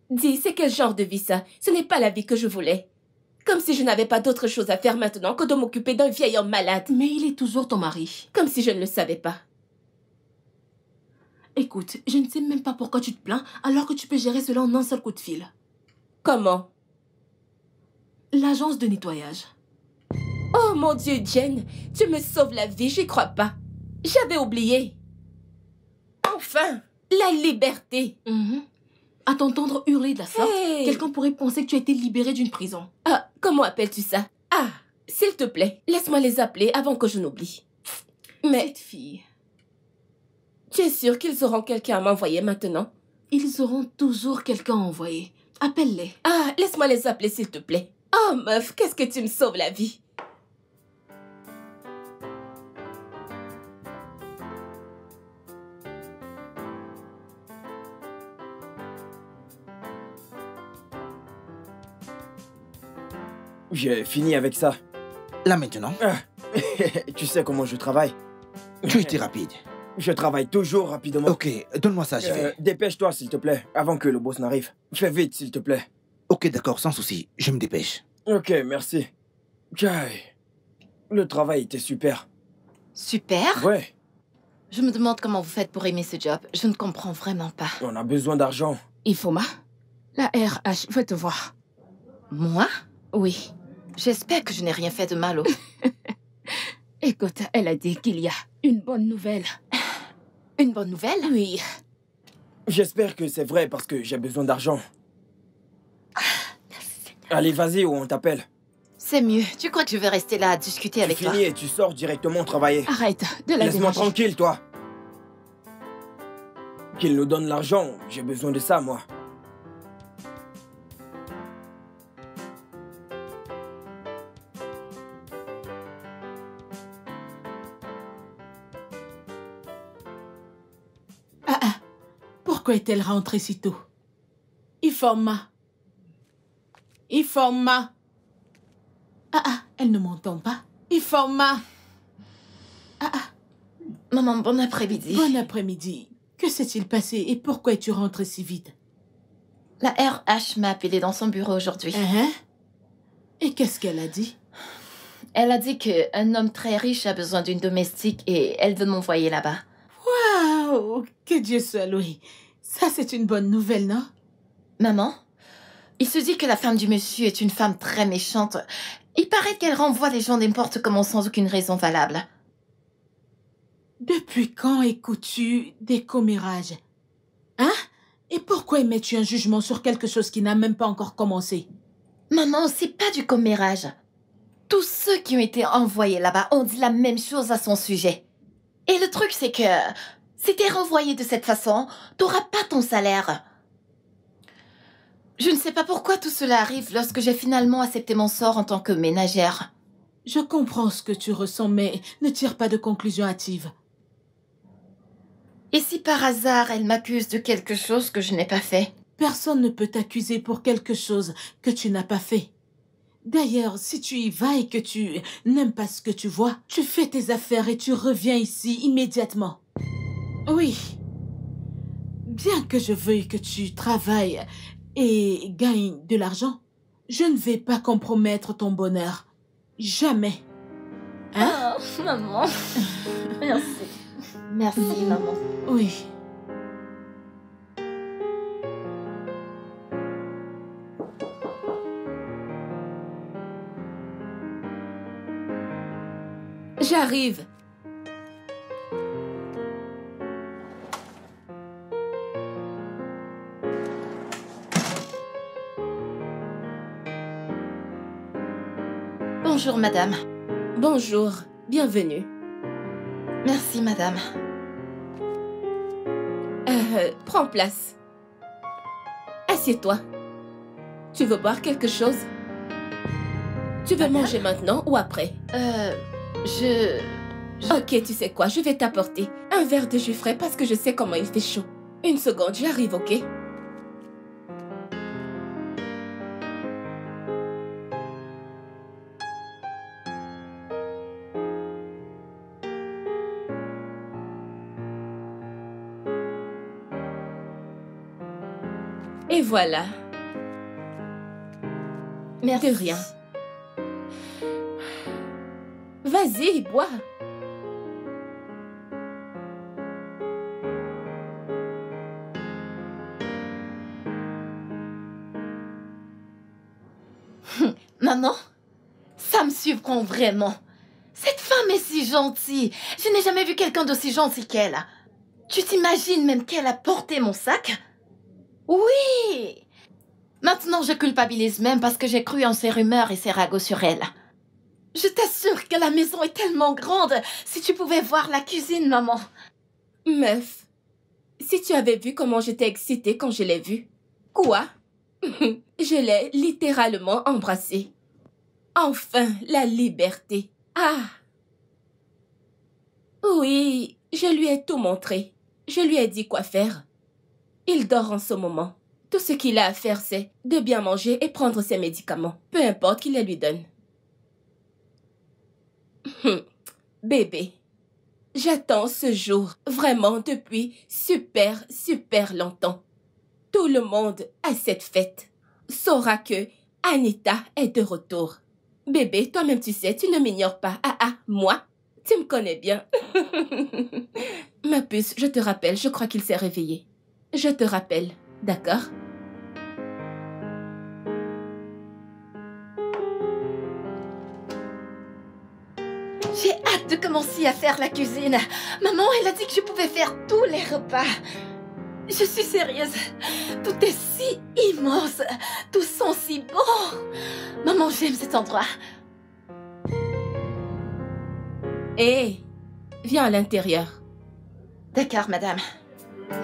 Dis, c'est quel genre de vie ça? Ce n'est pas la vie que je voulais. Comme si je n'avais pas d'autre chose à faire maintenant que de m'occuper d'un vieil homme malade. Mais il est toujours ton mari. Comme si je ne le savais pas. Écoute, je ne sais même pas pourquoi tu te plains alors que tu peux gérer cela en un seul coup de fil. Comment? L'agence de nettoyage. Oh mon Dieu, Jen, tu me sauves la vie, j'y crois pas. J'avais oublié. Enfin, la liberté. À t'entendre hurler de la sorte, quelqu'un pourrait penser que tu as été libérée d'une prison. Ah, comment appelles-tu ça? Ah, s'il te plaît, laisse-moi les appeler avant que je n'oublie. Mais... Cette fille... Tu es sûre qu'ils auront quelqu'un à m'envoyer maintenant? Ils auront toujours quelqu'un à envoyer. Appelle-les. Ah, laisse-moi les appeler, s'il te plaît. Oh, meuf, qu'est-ce que tu me sauves la vie. J'ai fini avec ça. Là maintenant? Tu sais comment je travaille. Tu étais rapide. Je travaille toujours rapidement. Ok, donne-moi ça, je vais. Dépêche-toi, s'il te plaît, avant que le boss n'arrive. Fais vite, s'il te plaît. Ok, d'accord, sans souci. Je me dépêche. Ok, merci. Le travail était super. Super? Ouais. Je me demande comment vous faites pour aimer ce job. Je ne comprends vraiment pas. On a besoin d'argent. Ifoma, la RH veut te voir. Moi? Oui. J'espère que je n'ai rien fait de mal. Écoute, elle a dit qu'il y a une bonne nouvelle. Une bonne nouvelle? Oui. J'espère que c'est vrai parce que j'ai besoin d'argent. Allez, vas-y ou on t'appelle. C'est mieux. Tu crois que je vais rester là à discuter avec toi? Tu finis et tu sors directement travailler. Arrête de la Laisse-moi déranger. tranquille, toi. Qu'il nous donne l'argent. J'ai besoin de ça, moi. Pourquoi est-elle rentrée si tôt? Ifoma. Ifoma. Elle ne m'entend pas. Ifoma. Maman, bon après-midi. Bon après-midi. Que s'est-il passé et pourquoi es-tu rentrée si vite? La RH m'a appelée dans son bureau aujourd'hui. Et qu'est-ce qu'elle a dit? Elle a dit qu'un homme très riche a besoin d'une domestique et elle veut m'envoyer là-bas. Waouh! Que Dieu soit loué. Ça, c'est une bonne nouvelle, non? Maman, il se dit que la femme du monsieur est une femme très méchante. Il paraît qu'elle renvoie les gens n'importe comment sans aucune raison valable. Depuis quand écoutes-tu des commérages? Et pourquoi émets-tu un jugement sur quelque chose qui n'a même pas encore commencé? Maman, c'est pas du commérage. Tous ceux qui ont été envoyés là-bas ont dit la même chose à son sujet. Et le truc, c'est que si t'es renvoyé de cette façon, t'auras pas ton salaire. Je ne sais pas pourquoi tout cela arrive lorsque j'ai finalement accepté mon sort en tant que ménagère. Je comprends ce que tu ressens, mais ne tire pas de conclusion hâtive. Et si par hasard elle m'accuse de quelque chose que je n'ai pas fait? Personne ne peut t'accuser pour quelque chose que tu n'as pas fait. D'ailleurs, si tu y vas et que tu n'aimes pas ce que tu vois, tu fais tes affaires et tu reviens ici immédiatement. Oui. Bien que je veuille que tu travailles et gagnes de l'argent, je ne vais pas compromettre ton bonheur. Jamais. Oh, maman. Merci. Merci, maman. Oui. J'arrive. Bonjour, madame. Bonjour, bienvenue. Merci, madame. Prends place. Assieds-toi. Tu veux boire quelque chose? Tu veux manger maintenant ou après? Ok, tu sais quoi, je vais t'apporter un verre de jus frais parce que je sais comment il fait chaud. Une seconde, j'arrive, ok? Et voilà. Merci. De rien. Vas-y, bois. Maman, ça me surprend vraiment. Cette femme est si gentille. Je n'ai jamais vu quelqu'un d'aussi gentil qu'elle. Tu t'imagines même qu'elle a porté mon sac? Oui! Maintenant, je culpabilise même parce que j'ai cru en ses rumeurs et ses ragots sur elle. Je t'assure que la maison est tellement grande. Si tu pouvais voir la cuisine, maman. Meuf, si tu avais vu comment j'étais excitée quand je l'ai vue. Quoi? Je l'ai littéralement embrassée. Enfin, la liberté. Ah! Oui, je lui ai tout montré. Je lui ai dit quoi faire. Il dort en ce moment. Tout ce qu'il a à faire, c'est de bien manger et prendre ses médicaments. Peu importe qui les lui donne. Bébé, j'attends ce jour vraiment depuis super longtemps. Tout le monde à cette fête saura que Anita est de retour. Bébé, toi-même tu sais, tu ne m'ignores pas. Moi, tu me connais bien. Ma puce, je te rappelle, je crois qu'il s'est réveillé. Je te rappelle. D'accord. J'ai hâte de commencer à faire la cuisine. Maman, elle a dit que je pouvais faire tous les repas. Je suis sérieuse. Tout est si immense. Tout sent si bon. Maman, j'aime cet endroit. Hé, viens à l'intérieur. D'accord, madame.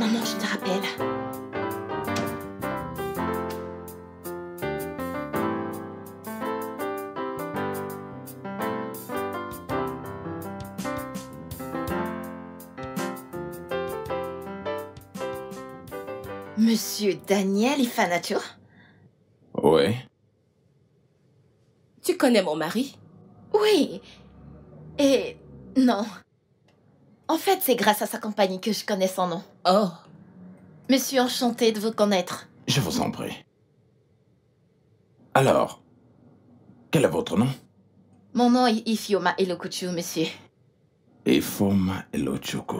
Maman, je te rappelle. Monsieur Daniel Ifanacho? Oui. Tu connais mon mari? Oui. Et non. En fait, c'est grâce à sa compagnie que je connais son nom. Oh. Monsieur, enchanté de vous connaître. Je vous en prie. Alors, quel est votre nom? Mon nom est Ifioma Elokuchu, monsieur. Ifoma Elochuku.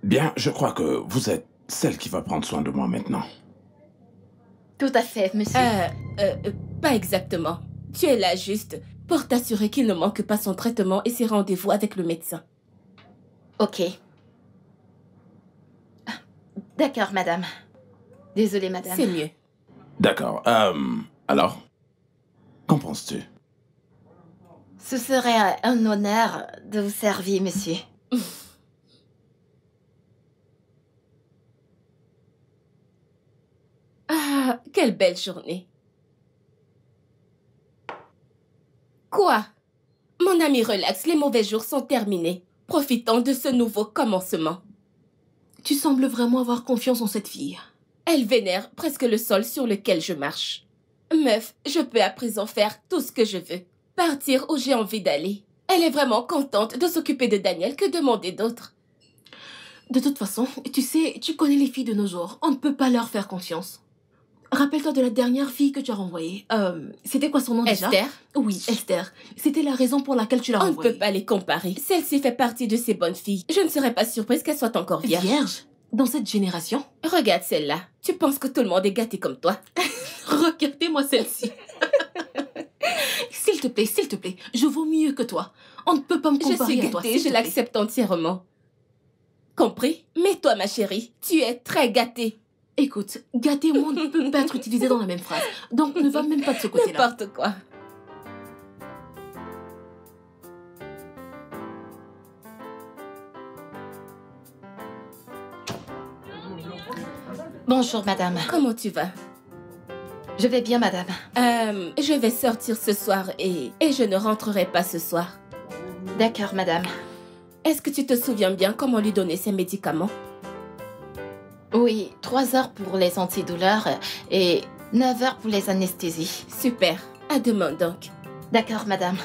Bien, je crois que vous êtes celle qui va prendre soin de moi maintenant. Tout à fait, monsieur. Pas exactement. Tu es là juste pour t'assurer qu'il ne manque pas son traitement et ses rendez-vous avec le médecin. Ok. D'accord, madame. Désolée, madame. C'est mieux. D'accord. Alors, qu'en penses-tu? Ce serait un honneur de vous servir, monsieur. Ah, quelle belle journée. Quoi? Mon ami, relax, les mauvais jours sont terminés. Profitons de ce nouveau commencement. Tu sembles vraiment avoir confiance en cette fille. Elle vénère presque le sol sur lequel je marche. Meuf, je peux à présent faire tout ce que je veux. Partir où j'ai envie d'aller. Elle est vraiment contente de s'occuper de Daniel, que demander d'autre. De toute façon, tu sais, tu connais les filles de nos jours. On ne peut pas leur faire confiance. Rappelle-toi de la dernière fille que tu as renvoyée. C'était quoi son nom déjà? Esther? Oui, Esther. C'était la raison pour laquelle tu l'as renvoyée. On ne peut pas les comparer. Celle-ci fait partie de ces bonnes filles. Je ne serais pas surprise qu'elle soit encore vierge. Vierge? Dans cette génération? Regarde celle-là. Tu penses que tout le monde est gâté comme toi? Regardez-moi celle-ci. S'il te plaît, je vaux mieux que toi. On ne peut pas me comparer à toi. Je suis gâtée, je l'accepte entièrement. Compris? Mais toi, ma chérie, tu es très gâtée. Écoute, gâté ou on ne peut pas être utilisé dans la même phrase. Donc ne va même pas de ce côté-là. N'importe quoi. Bonjour, madame. Comment tu vas? Je vais bien, madame. Je vais sortir ce soir et je ne rentrerai pas ce soir. D'accord, madame. Est-ce que tu te souviens bien comment lui donner ses médicaments? Oui, 3 heures pour les antidouleurs et 9 heures pour les anesthésies. Super. À demain donc. D'accord, madame.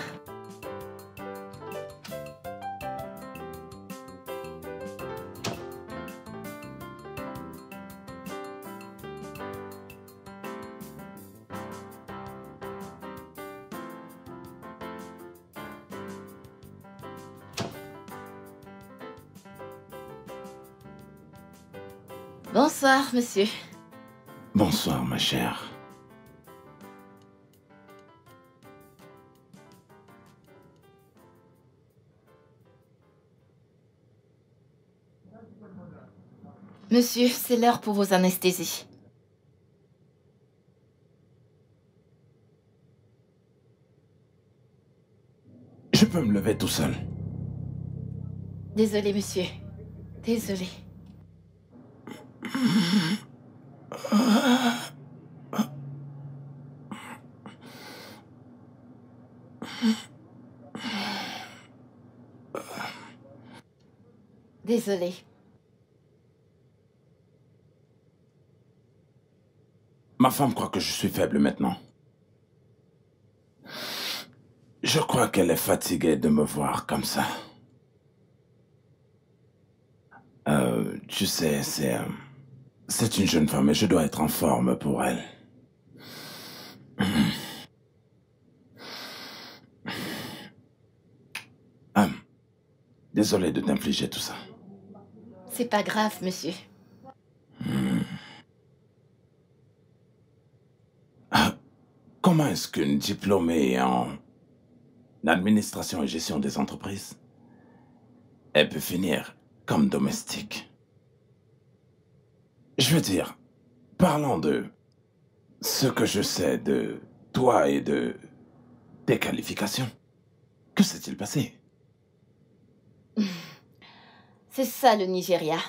Bonsoir, monsieur. Bonsoir, ma chère. Monsieur, c'est l'heure pour vos anesthésies. Je peux me lever tout seul. Désolé, monsieur. Désolé. Désolé. Ma femme croit que je suis faible maintenant. Je crois qu'elle est fatiguée de me voir comme ça. Tu sais, c'est une jeune femme et je dois être en forme pour elle. Désolé de t'infliger tout ça. C'est pas grave, monsieur. comment est-ce qu'une diplômée en administration et gestion des entreprises, elle peut finir comme domestique? Je veux dire, parlons de ce que je sais de toi et de tes qualifications. Que s'est-il passé? C'est ça le Nigeria.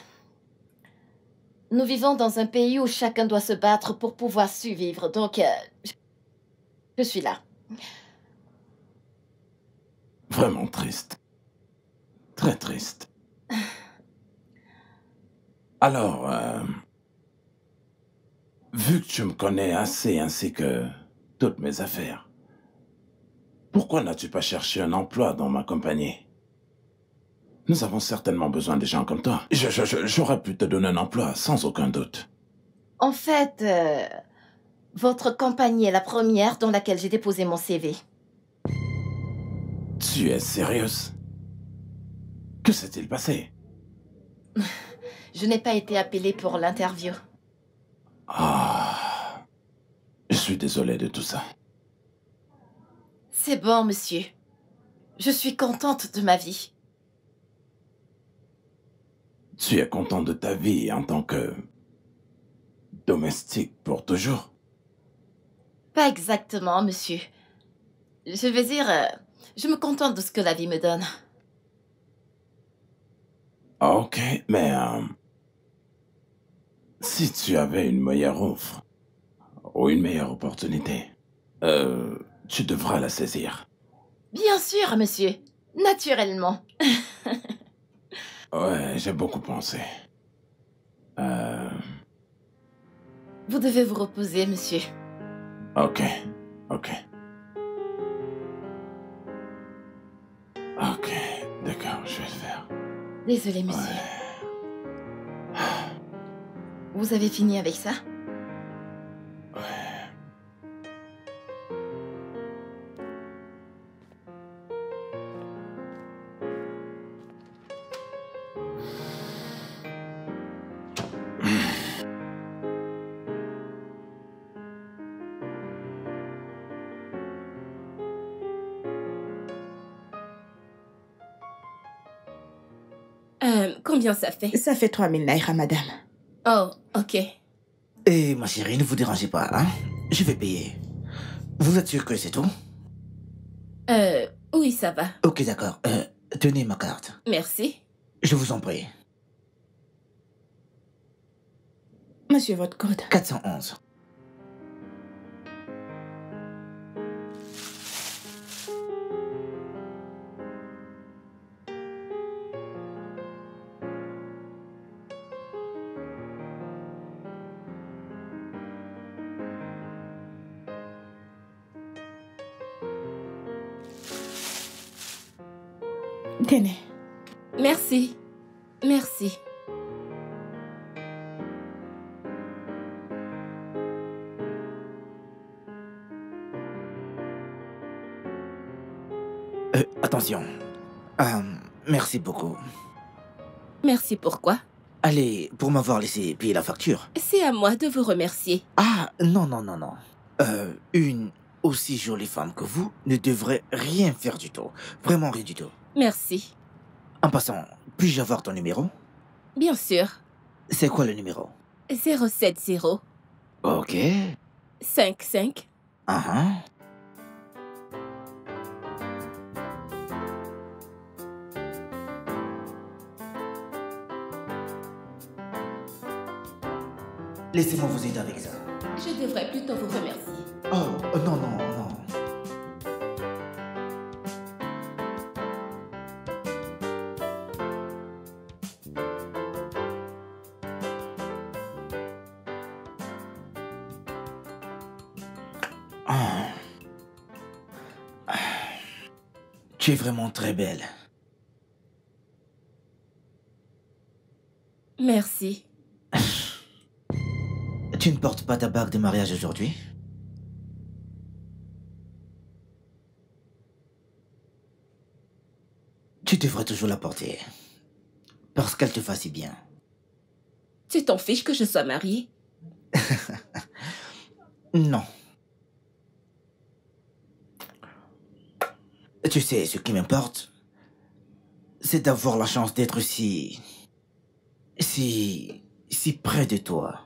Nous vivons dans un pays où chacun doit se battre pour pouvoir survivre, donc je suis là. Vraiment triste. Très triste. Alors, vu que tu me connais assez ainsi que toutes mes affaires, pourquoi n'as-tu pas cherché un emploi dans ma compagnie? Nous avons certainement besoin de gens comme toi. J'aurais pu te donner un emploi, sans aucun doute. En fait, votre compagnie est la première dans laquelle j'ai déposé mon CV. Tu es sérieuse? Que s'est-il passé? Je n'ai pas été appelée pour l'interview. Ah, je suis désolé de tout ça. C'est bon, monsieur. Je suis contente de ma vie. Tu es content de ta vie en tant que domestique pour toujours? Pas exactement, monsieur. Je veux dire, je me contente de ce que la vie me donne. Ok, mais si tu avais une meilleure offre ou une meilleure opportunité, tu devras la saisir. Bien sûr, monsieur. Naturellement. Ouais, j'ai beaucoup pensé. Vous devez vous reposer, monsieur. Ok, ok. Ok, d'accord, je vais le faire. Désolé, monsieur. Ouais. Vous avez fini avec ça? Ouais. Combien ça fait? Ça fait 3000 naira, madame. Oh, ok. Et ma chérie, ne vous dérangez pas, hein? Je vais payer. Vous êtes sûr que c'est tout? Oui, ça va. Ok, d'accord. Tenez ma carte. Merci. Je vous en prie. Monsieur, votre code. 411. Tenez. Merci. Merci. Attention. Merci beaucoup. Merci pourquoi? Allez, pour m'avoir laissé payer la facture. C'est à moi de vous remercier. Ah, non, non, non, non. Une aussi jolie femme que vous ne devrait rien faire du tout. Vraiment rien du tout. Merci. En passant, puis-je avoir ton numéro? Bien sûr. C'est quoi le numéro? 070 Ok. 55 Laissez-moi vous aider avec ça. Je devrais plutôt vous remercier. Oh, non, non, non. Tu es vraiment très belle. Merci. Tu ne portes pas ta bague de mariage aujourd'hui? Tu devrais toujours la porter. Parce qu'elle te va si bien. Tu t'en fiches que je sois mariée? Non. Tu sais, ce qui m'importe, c'est d'avoir la chance d'être si près de toi.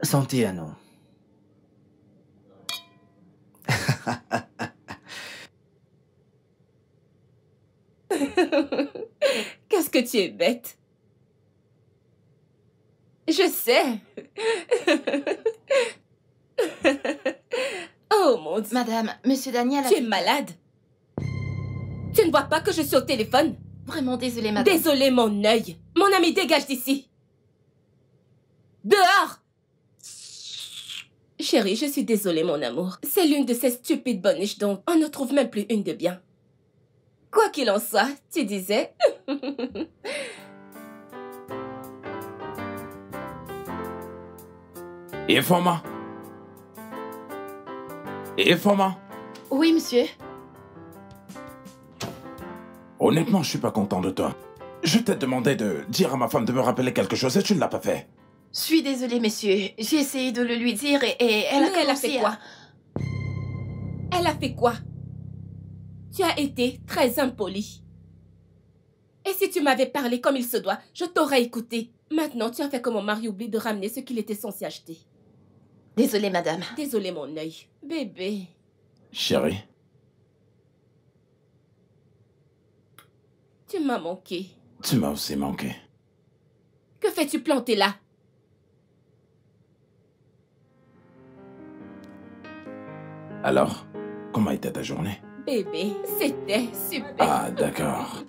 Santé à nous. Qu'est-ce que tu es bête. Je sais. Oh mon Dieu. Madame, Monsieur Daniel... Tu es malade. Tu ne vois pas que je suis au téléphone? Vraiment désolée, madame. Désolée, mon œil. Mon ami, dégage d'ici. Dehors! Chérie, je suis désolée, mon amour. C'est l'une de ces stupides boniches dont on ne trouve même plus une de bien. Quoi qu'il en soit, tu disais... Informa. Informa. Oui, monsieur. Honnêtement, je suis pas content de toi. Je t'ai demandé de dire à ma femme de me rappeler quelque chose et tu ne l'as pas fait. Je suis désolée, monsieur. J'ai essayé de le lui dire et elle a commencé elle a fait quoi? Elle a fait quoi? Tu as été très impoli. Et si tu m'avais parlé comme il se doit, je t'aurais écouté. Maintenant, tu as fait que mon mari oublie de ramener ce qu'il était censé acheter. Désolée, madame. Désolée, mon œil. Bébé. Chérie. Tu m'as manqué. Tu m'as aussi manqué. Que fais-tu planter là? Alors, comment était ta journée? Bébé, c'était super. Ah, d'accord.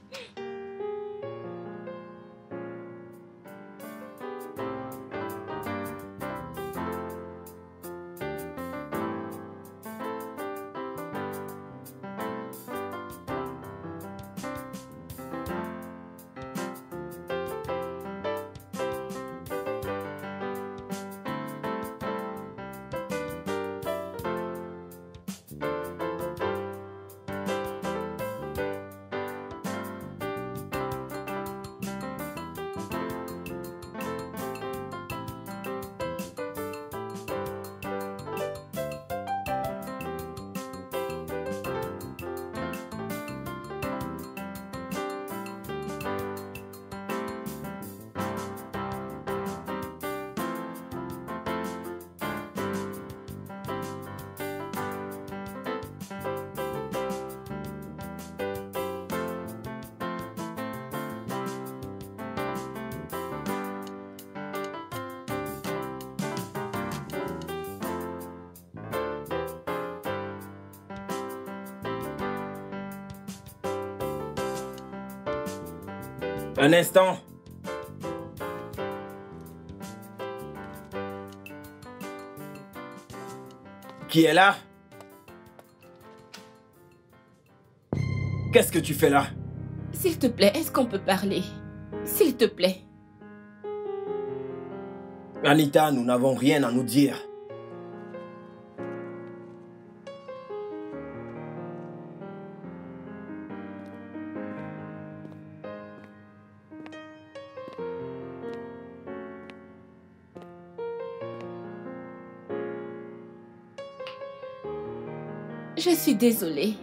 Un instant. Qui est là? Qu'est-ce que tu fais là? S'il te plaît, est-ce qu'on peut parler? S'il te plaît. Anita, nous n'avons rien à nous dire. Je suis désolée.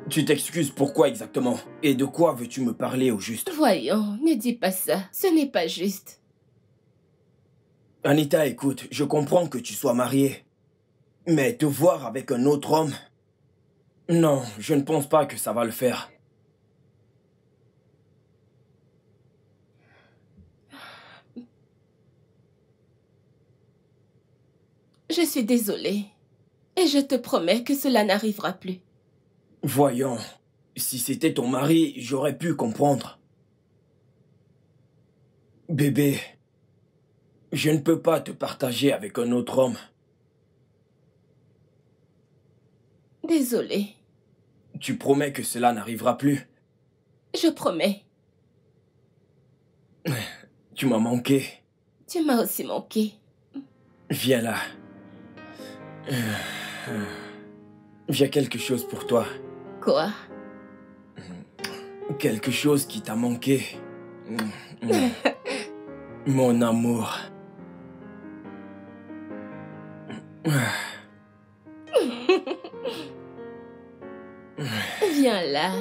Tu t'excuses pourquoi exactement? Et de quoi veux-tu me parler au juste? Voyons, ne dis pas ça. Ce n'est pas juste. Anita, écoute, je comprends que tu sois mariée. Mais te voir avec un autre homme... Non, je ne pense pas que ça va le faire. Je suis désolée. Et je te promets que cela n'arrivera plus. Voyons, si c'était ton mari, j'aurais pu comprendre. Bébé, je ne peux pas te partager avec un autre homme. Désolée. Tu promets que cela n'arrivera plus? Je promets. Tu m'as manqué. Tu m'as aussi manqué. Viens là. J'ai quelque chose pour toi. Quoi? Quelque chose qui t'a manqué. Mon amour. Viens là.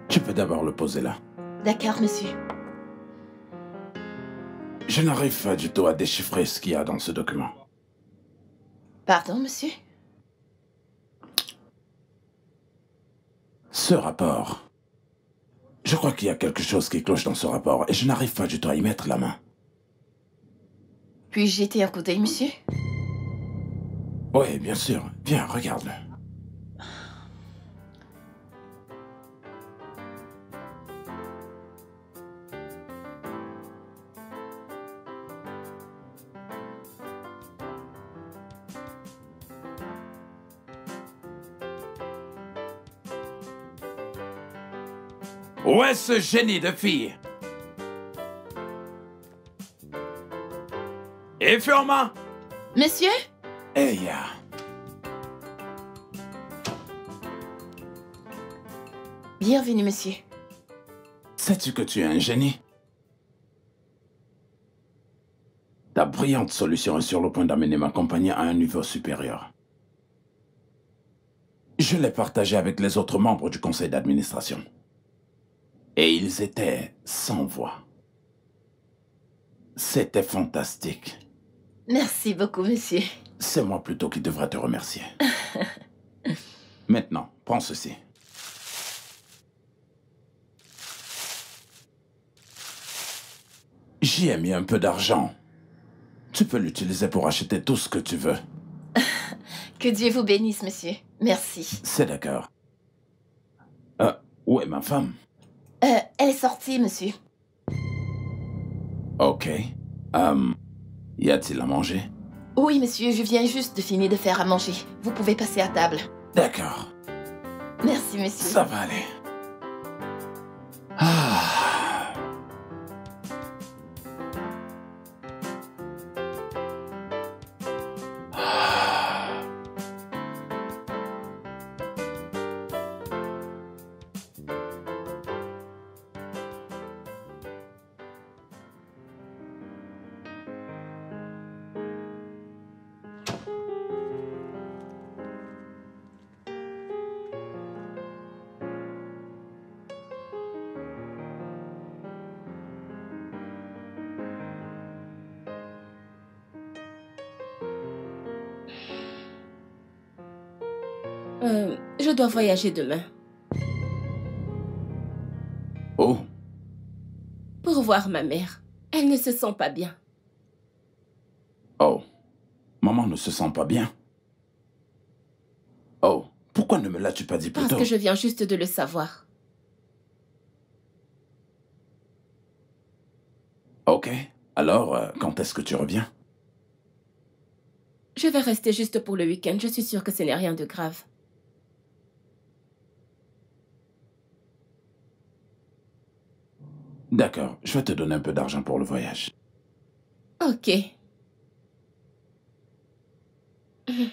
Tu peux d'abord le poser là. D'accord, monsieur. Je n'arrive pas du tout à déchiffrer ce qu'il y a dans ce document. Pardon, monsieur? Ce rapport. Je crois qu'il y a quelque chose qui cloche dans ce rapport et je n'arrive pas du tout à y mettre la main. Puis-je jeter un coup d'œil, monsieur? Oui, bien sûr. Viens, regarde-le. Où est ce génie de fille? Et Firma? Monsieur? Eya. Bienvenue, monsieur. Sais-tu que tu es un génie? Ta brillante solution est sur le point d'amener ma compagnie à un niveau supérieur. Je l'ai partagée avec les autres membres du conseil d'administration. Et ils étaient sans voix. C'était fantastique. Merci beaucoup, monsieur. C'est moi plutôt qui devrais te remercier. Maintenant, prends ceci. J'y ai mis un peu d'argent. Tu peux l'utiliser pour acheter tout ce que tu veux. Que Dieu vous bénisse, monsieur. Merci. C'est d'accord. Où est ma femme? Elle est sortie, monsieur. Ok. Y a-t-il à manger? Oui, monsieur, je viens juste de finir de faire à manger. Vous pouvez passer à table. D'accord. Merci, monsieur. Ça va aller. Ah. Je dois voyager demain. Oh. Pour voir ma mère. Elle ne se sent pas bien. Oh. Maman ne se sent pas bien? Oh. Pourquoi ne me l'as-tu pas dit plus tôt? Parce que je viens juste de le savoir. Ok. Alors, quand est-ce que tu reviens? Je vais rester juste pour le week-end. Je suis sûre que ce n'est rien de grave. D'accord. Je vais te donner un peu d'argent pour le voyage. Ok. Mais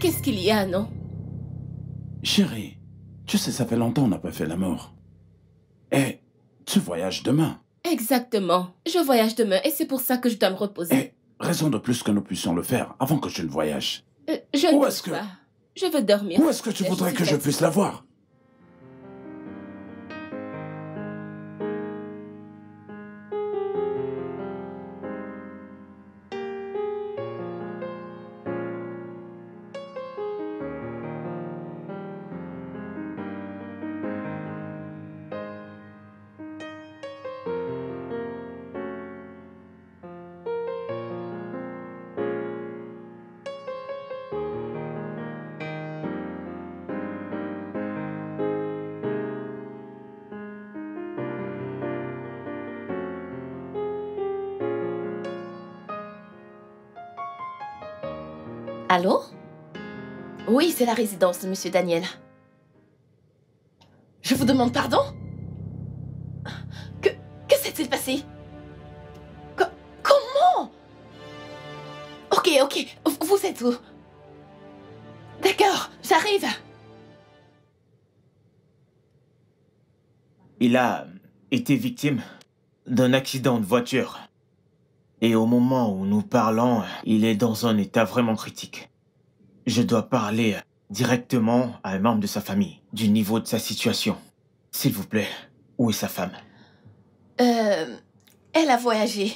qu'est-ce qu'il y a, non? Chérie, tu sais, ça fait longtemps qu'on n'a pas fait l'amour. Et tu voyages demain. Exactement. Je voyage demain et c'est pour ça que je dois me reposer. Et raison de plus que nous puissions le faire avant que tu ne voyages. Je ne peux pas. Je veux dormir. Où est-ce que tu voudrais que je puisse la voir? Allô? Oui, c'est la résidence de Monsieur Daniel. Je vous demande pardon? Que s'est-il passé? Comment? Ok, vous êtes où? D'accord, j'arrive. Il a été victime d'un accident de voiture. Et au moment où nous parlons, il est dans un état vraiment critique. Je dois parler directement à un membre de sa famille, du niveau de sa situation. S'il vous plaît, où est sa femme? Elle a voyagé,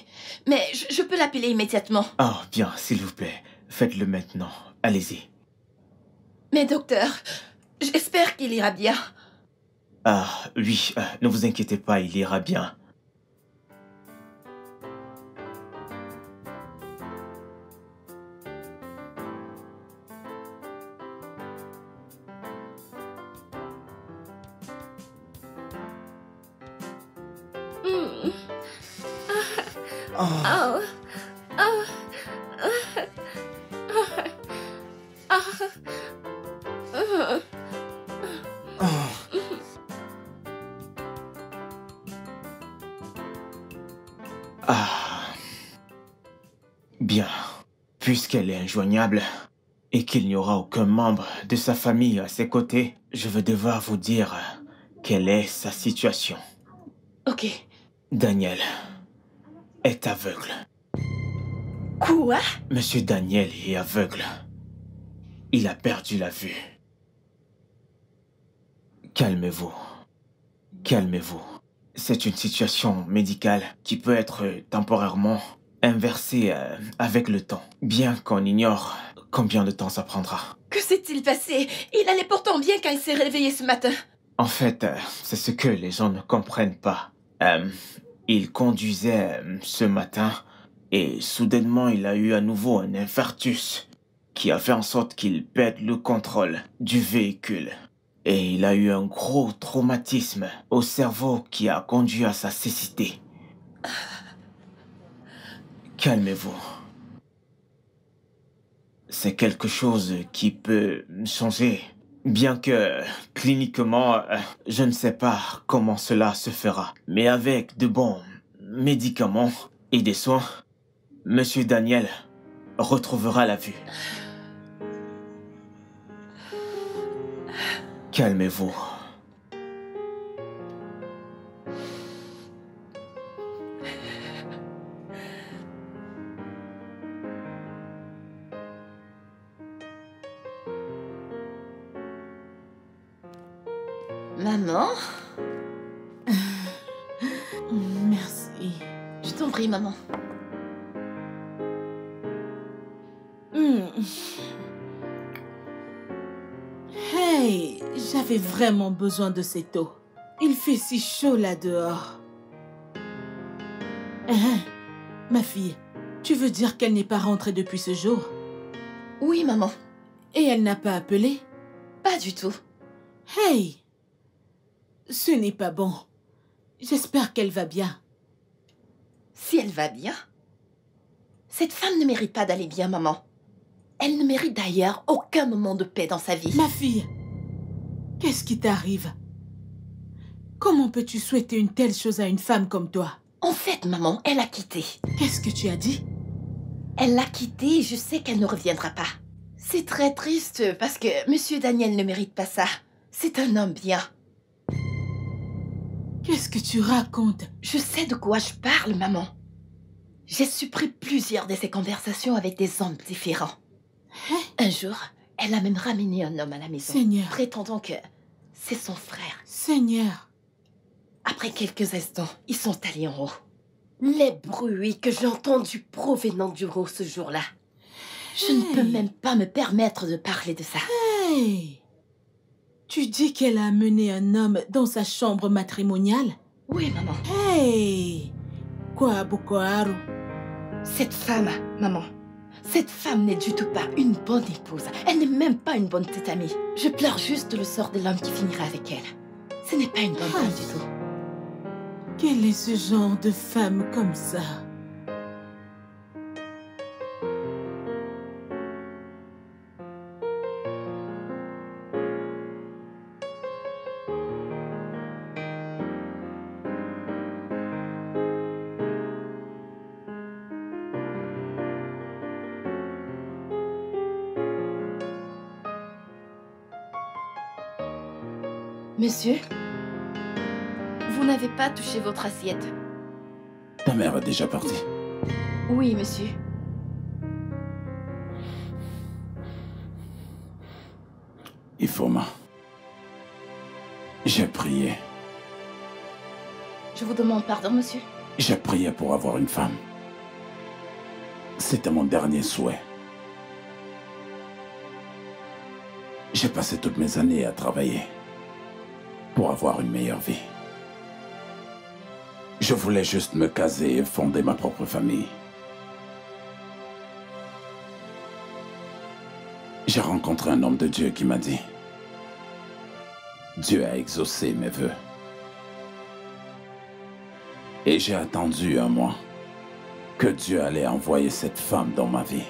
mais je peux l'appeler immédiatement. Oh, bien, s'il vous plaît, faites-le maintenant. Allez-y. Mais docteur, j'espère qu'il ira bien. Ah, oui, ne vous inquiétez pas, il ira bien. Bien, puisqu'elle est injoignable et qu'il n'y aura aucun membre de sa famille à ses côtés, je vais devoir vous dire quelle est sa situation. Ok. Daniel est aveugle. Quoi? Monsieur Daniel est aveugle. Il a perdu la vue. Calmez-vous. Calmez-vous. C'est une situation médicale qui peut être temporairement inversée avec le temps, bien qu'on ignore combien de temps ça prendra. Que s'est-il passé? Il allait pourtant bien quand il s'est réveillé ce matin. En fait, c'est ce que les gens ne comprennent pas. Il conduisait ce matin et soudainement il a eu à nouveau un infarctus qui a fait en sorte qu'il perde le contrôle du véhicule. Et il a eu un gros traumatisme au cerveau qui a conduit à sa cécité. Calmez-vous. C'est quelque chose qui peut changer. Bien que, cliniquement, je ne sais pas comment cela se fera. Mais avec de bons médicaments et des soins, Monsieur Daniel retrouvera la vue. Calmez-vous. Maman? Merci. Je t'en prie, maman. Hey, j'avais vraiment besoin de cette eau. Il fait si chaud là dehors. Ma fille, tu veux dire qu'elle n'est pas rentrée depuis ce jour? Oui, maman. Et elle n'a pas appelé? Pas du tout. Hey! Ce n'est pas bon. J'espère qu'elle va bien. Si elle va bien? Cette femme ne mérite pas d'aller bien, maman. Elle ne mérite d'ailleurs aucun moment de paix dans sa vie. Ma fille, qu'est-ce qui t'arrive? Comment peux-tu souhaiter une telle chose à une femme comme toi? En fait, maman, elle a quitté. Qu'est-ce que tu as dit? Elle l'a quitté et je sais qu'elle ne reviendra pas. C'est très triste parce que Monsieur Daniel ne mérite pas ça. C'est un homme bien. Qu'est-ce que tu racontes? Je sais de quoi je parle, maman. J'ai supprimé plusieurs de ces conversations avec des hommes différents. Hein? Un jour, elle a même ramené un homme à la maison. Seigneur. Prétendant que c'est son frère. Seigneur. Après quelques instants, ils sont allés en haut. Les bruits que j'ai entendus provenant du haut ce jour-là. Je ne peux même pas me permettre de parler de ça. Hey! Tu dis qu'elle a amené un homme dans sa chambre matrimoniale? Oui, maman. Hey! Quoi, Bukoharu? Cette femme, maman, cette femme n'est du tout pas une bonne épouse. Elle n'est même pas une bonne petite amie. Je pleure juste le sort de l'homme qui finira avec elle. Ce n'est pas une bonne femme du tout. Quel est ce genre de femme comme ça? Monsieur, vous n'avez pas touché votre assiette. Ta mère est déjà partie? Oui, monsieur. Ifoma, j'ai prié. Je vous demande pardon, monsieur. J'ai prié pour avoir une femme. C'était mon dernier souhait. J'ai passé toutes mes années à travailler pour avoir une meilleure vie. Je voulais juste me caser et fonder ma propre famille. J'ai rencontré un homme de Dieu qui m'a dit: Dieu a exaucé mes vœux. Et j'ai attendu un mois que Dieu allait envoyer cette femme dans ma vie.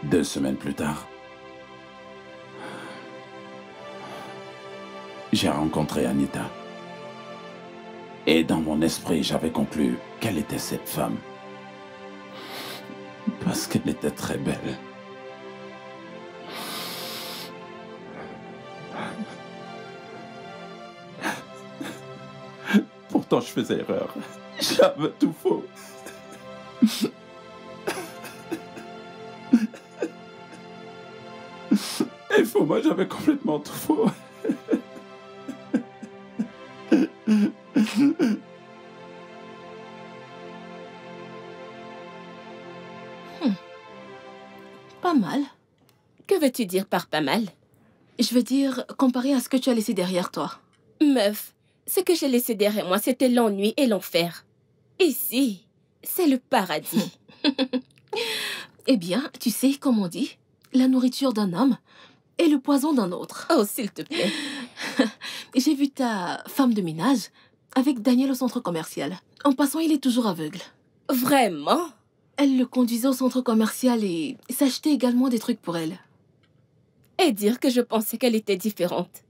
2 semaines plus tard, j'ai rencontré Anita. Et dans mon esprit, j'avais conclu quelle était cette femme. Parce qu'elle était très belle. Pourtant, je faisais erreur. J'avais tout faux. Et faut, moi, j'avais complètement tout faux. Pas mal. Que veux-tu dire par pas mal? Je veux dire, comparé à ce que tu as laissé derrière toi. Meuf, ce que j'ai laissé derrière moi, c'était l'ennui et l'enfer. Ici, c'est le paradis. Eh bien, tu sais, comme on dit, la nourriture d'un homme est le poison d'un autre. Oh, s'il te plaît. J'ai vu ta femme de ménage avec Daniel au centre commercial. En passant, il est toujours aveugle. Vraiment? Elle le conduisait au centre commercial et s'achetait également des trucs pour elle. Et dire que je pensais qu'elle était différente.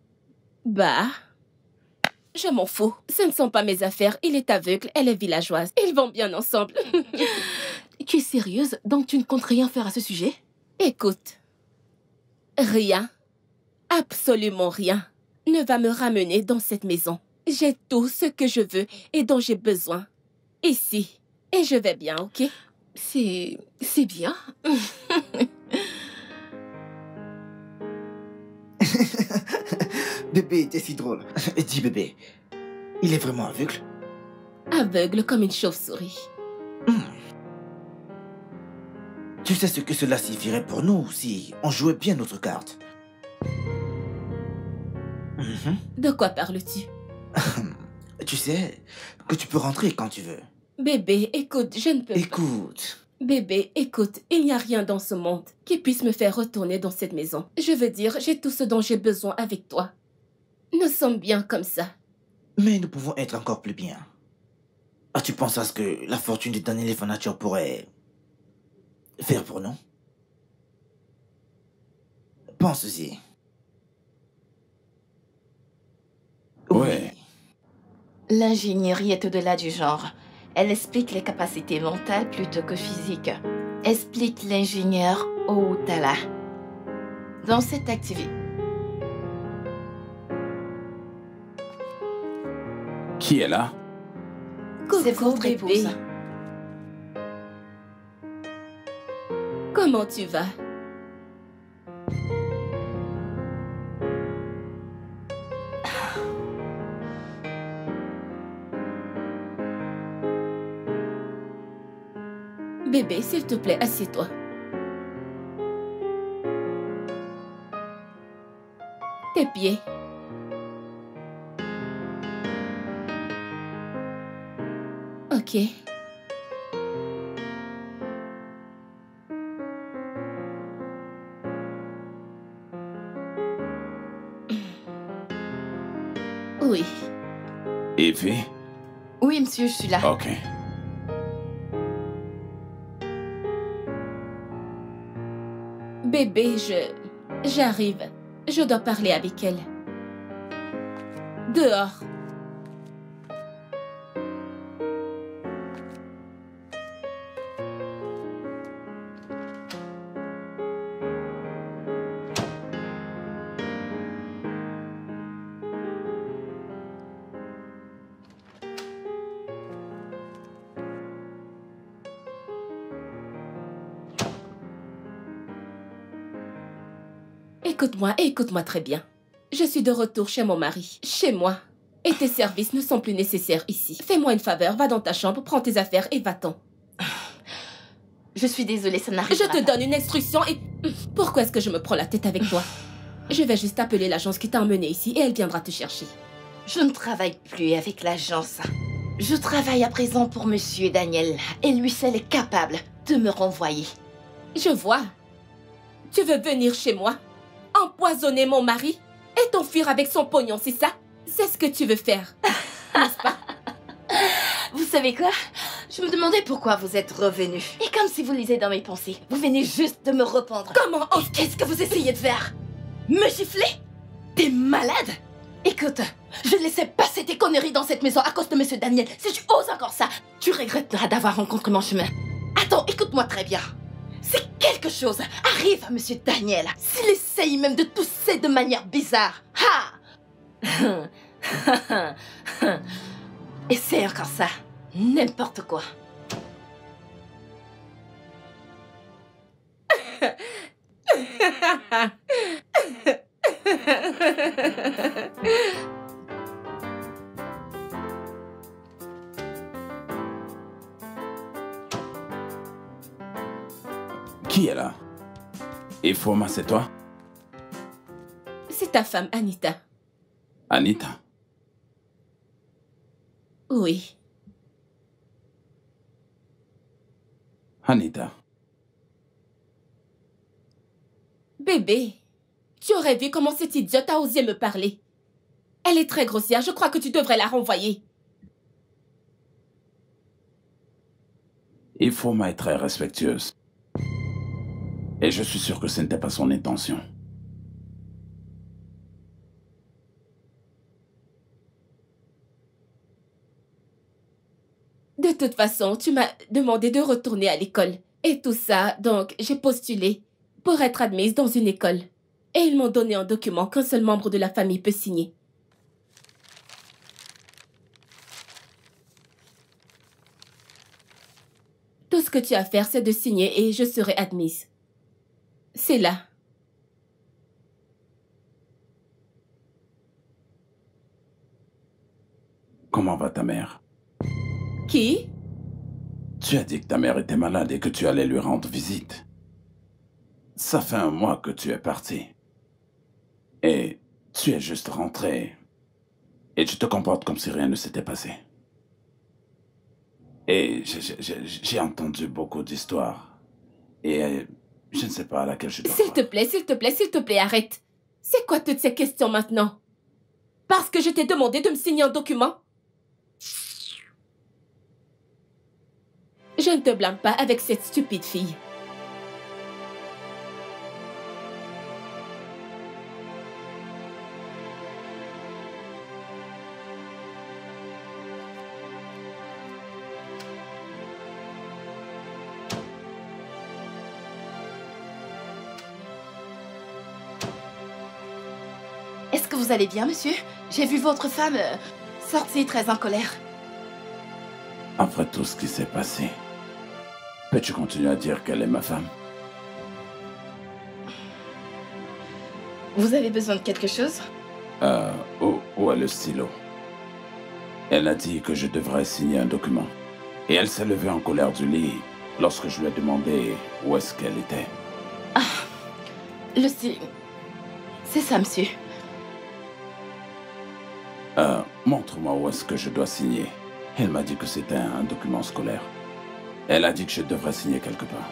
Bah, je m'en fous. Ce ne sont pas mes affaires. Il est aveugle, elle est villageoise. Ils vont bien ensemble. Tu es sérieuse? Donc tu ne comptes rien faire à ce sujet? Écoute, rien, absolument rien, ne va me ramener dans cette maison. J'ai tout ce que je veux et dont j'ai besoin. Ici. Et je vais bien, ok? C'est bien. Bébé, t'es si drôle. Dis bébé, il est vraiment aveugle? Aveugle comme une chauve-souris. Tu sais ce que cela signifierait pour nous si on jouait bien notre carte? De quoi parles-tu? Tu sais que tu peux rentrer quand tu veux. Bébé, écoute, je ne peux pas. Écoute. Bébé, écoute, il n'y a rien dans ce monde qui puisse me faire retourner dans cette maison. Je veux dire, j'ai tout ce dont j'ai besoin avec toi. Nous sommes bien comme ça. Mais nous pouvons être encore plus bien. As-tu pensé à ce que la fortune de Daniel Furniture pourrait faire pour nous? Pense-y. Ouais. L'ingénierie est au-delà du genre. Elle explique les capacités mentales plutôt que physiques. Explique l'ingénieur Outala. Dans cette activité... Qui est là? C'est votre épouse. Comment tu vas? Bébé, s'il te plaît, assieds-toi. Tes pieds. Ok. Oui. Evie? Oui, monsieur, je suis là. Ok. Bébé, j'arrive. Je dois parler avec elle. Dehors. Écoute-moi et écoute-moi très bien. Je suis de retour chez mon mari, chez moi. Et tes services ne sont plus nécessaires ici. Fais-moi une faveur, va dans ta chambre, prends tes affaires et va-t'en. Je suis désolée, ça n'arrive pas. Je te donne une instruction et... Pourquoi est-ce que je me prends la tête avec toi? Je vais juste appeler l'agence qui t'a emmené ici et elle viendra te chercher. Je ne travaille plus avec l'agence. Je travaille à présent pour Monsieur Daniel. Et lui seul est capable de me renvoyer. Je vois. Tu veux venir chez moi, empoisonner mon mari et t'enfuir avec son pognon, c'est ça? C'est ce que tu veux faire, n'est-ce pas? Vous savez quoi? Je me demandais pourquoi vous êtes revenu. Et comme si vous lisez dans mes pensées, vous venez juste de me répondre. Comment? Et qu'est-ce que vous essayez de faire? Me gifler? T'es malade? Écoute, je laissais passer tes conneries dans cette maison à cause de Monsieur Daniel. Si tu oses encore ça, tu regretteras d'avoir rencontré mon chemin. Attends, écoute-moi très bien. Si quelque chose arrive à Monsieur Daniel, s'il essaye même de tousser de manière bizarre, et c'est encore ça, n'importe quoi. Qui est là? Ifoma, c'est toi? C'est ta femme, Anita. Anita? Oui. Anita. Bébé, tu aurais vu comment cette idiote a osé me parler. Elle est très grossière, je crois que tu devrais la renvoyer. Ifoma est très respectueuse. Et je suis sûr que ce n'était pas son intention. De toute façon, tu m'as demandé de retourner à l'école. Et tout ça, donc j'ai postulé pour être admise dans une école. Et ils m'ont donné un document qu'un seul membre de la famille peut signer. Tout ce que tu as à faire, c'est de signer et je serai admise. C'est là. Comment va ta mère? Qui? Tu as dit que ta mère était malade et que tu allais lui rendre visite. Ça fait 1 mois que tu es parti. Et tu es juste rentré. Et tu te comportes comme si rien ne s'était passé. Et j'ai entendu beaucoup d'histoires. Et je ne sais pas à laquelle je dois croire. S'il te plaît, arrête. C'est quoi toutes ces questions maintenant? Parce que je t'ai demandé de me signer un document? Je ne te blâme pas avec cette stupide fille. Est-ce que vous allez bien, monsieur? J'ai vu votre femme sortir très en colère. Après tout ce qui s'est passé, peux-tu continuer à dire qu'elle est ma femme? Vous avez besoin de quelque chose? Où est le stylo? Elle a dit que je devrais signer un document. Et elle s'est levée en colère du lit lorsque je lui ai demandé où est-ce qu'elle était. Ah, le stylo... C'est ça, monsieur. Montre-moi où est-ce que je dois signer. Elle m'a dit que c'était un document scolaire. Elle a dit que je devrais signer quelque part.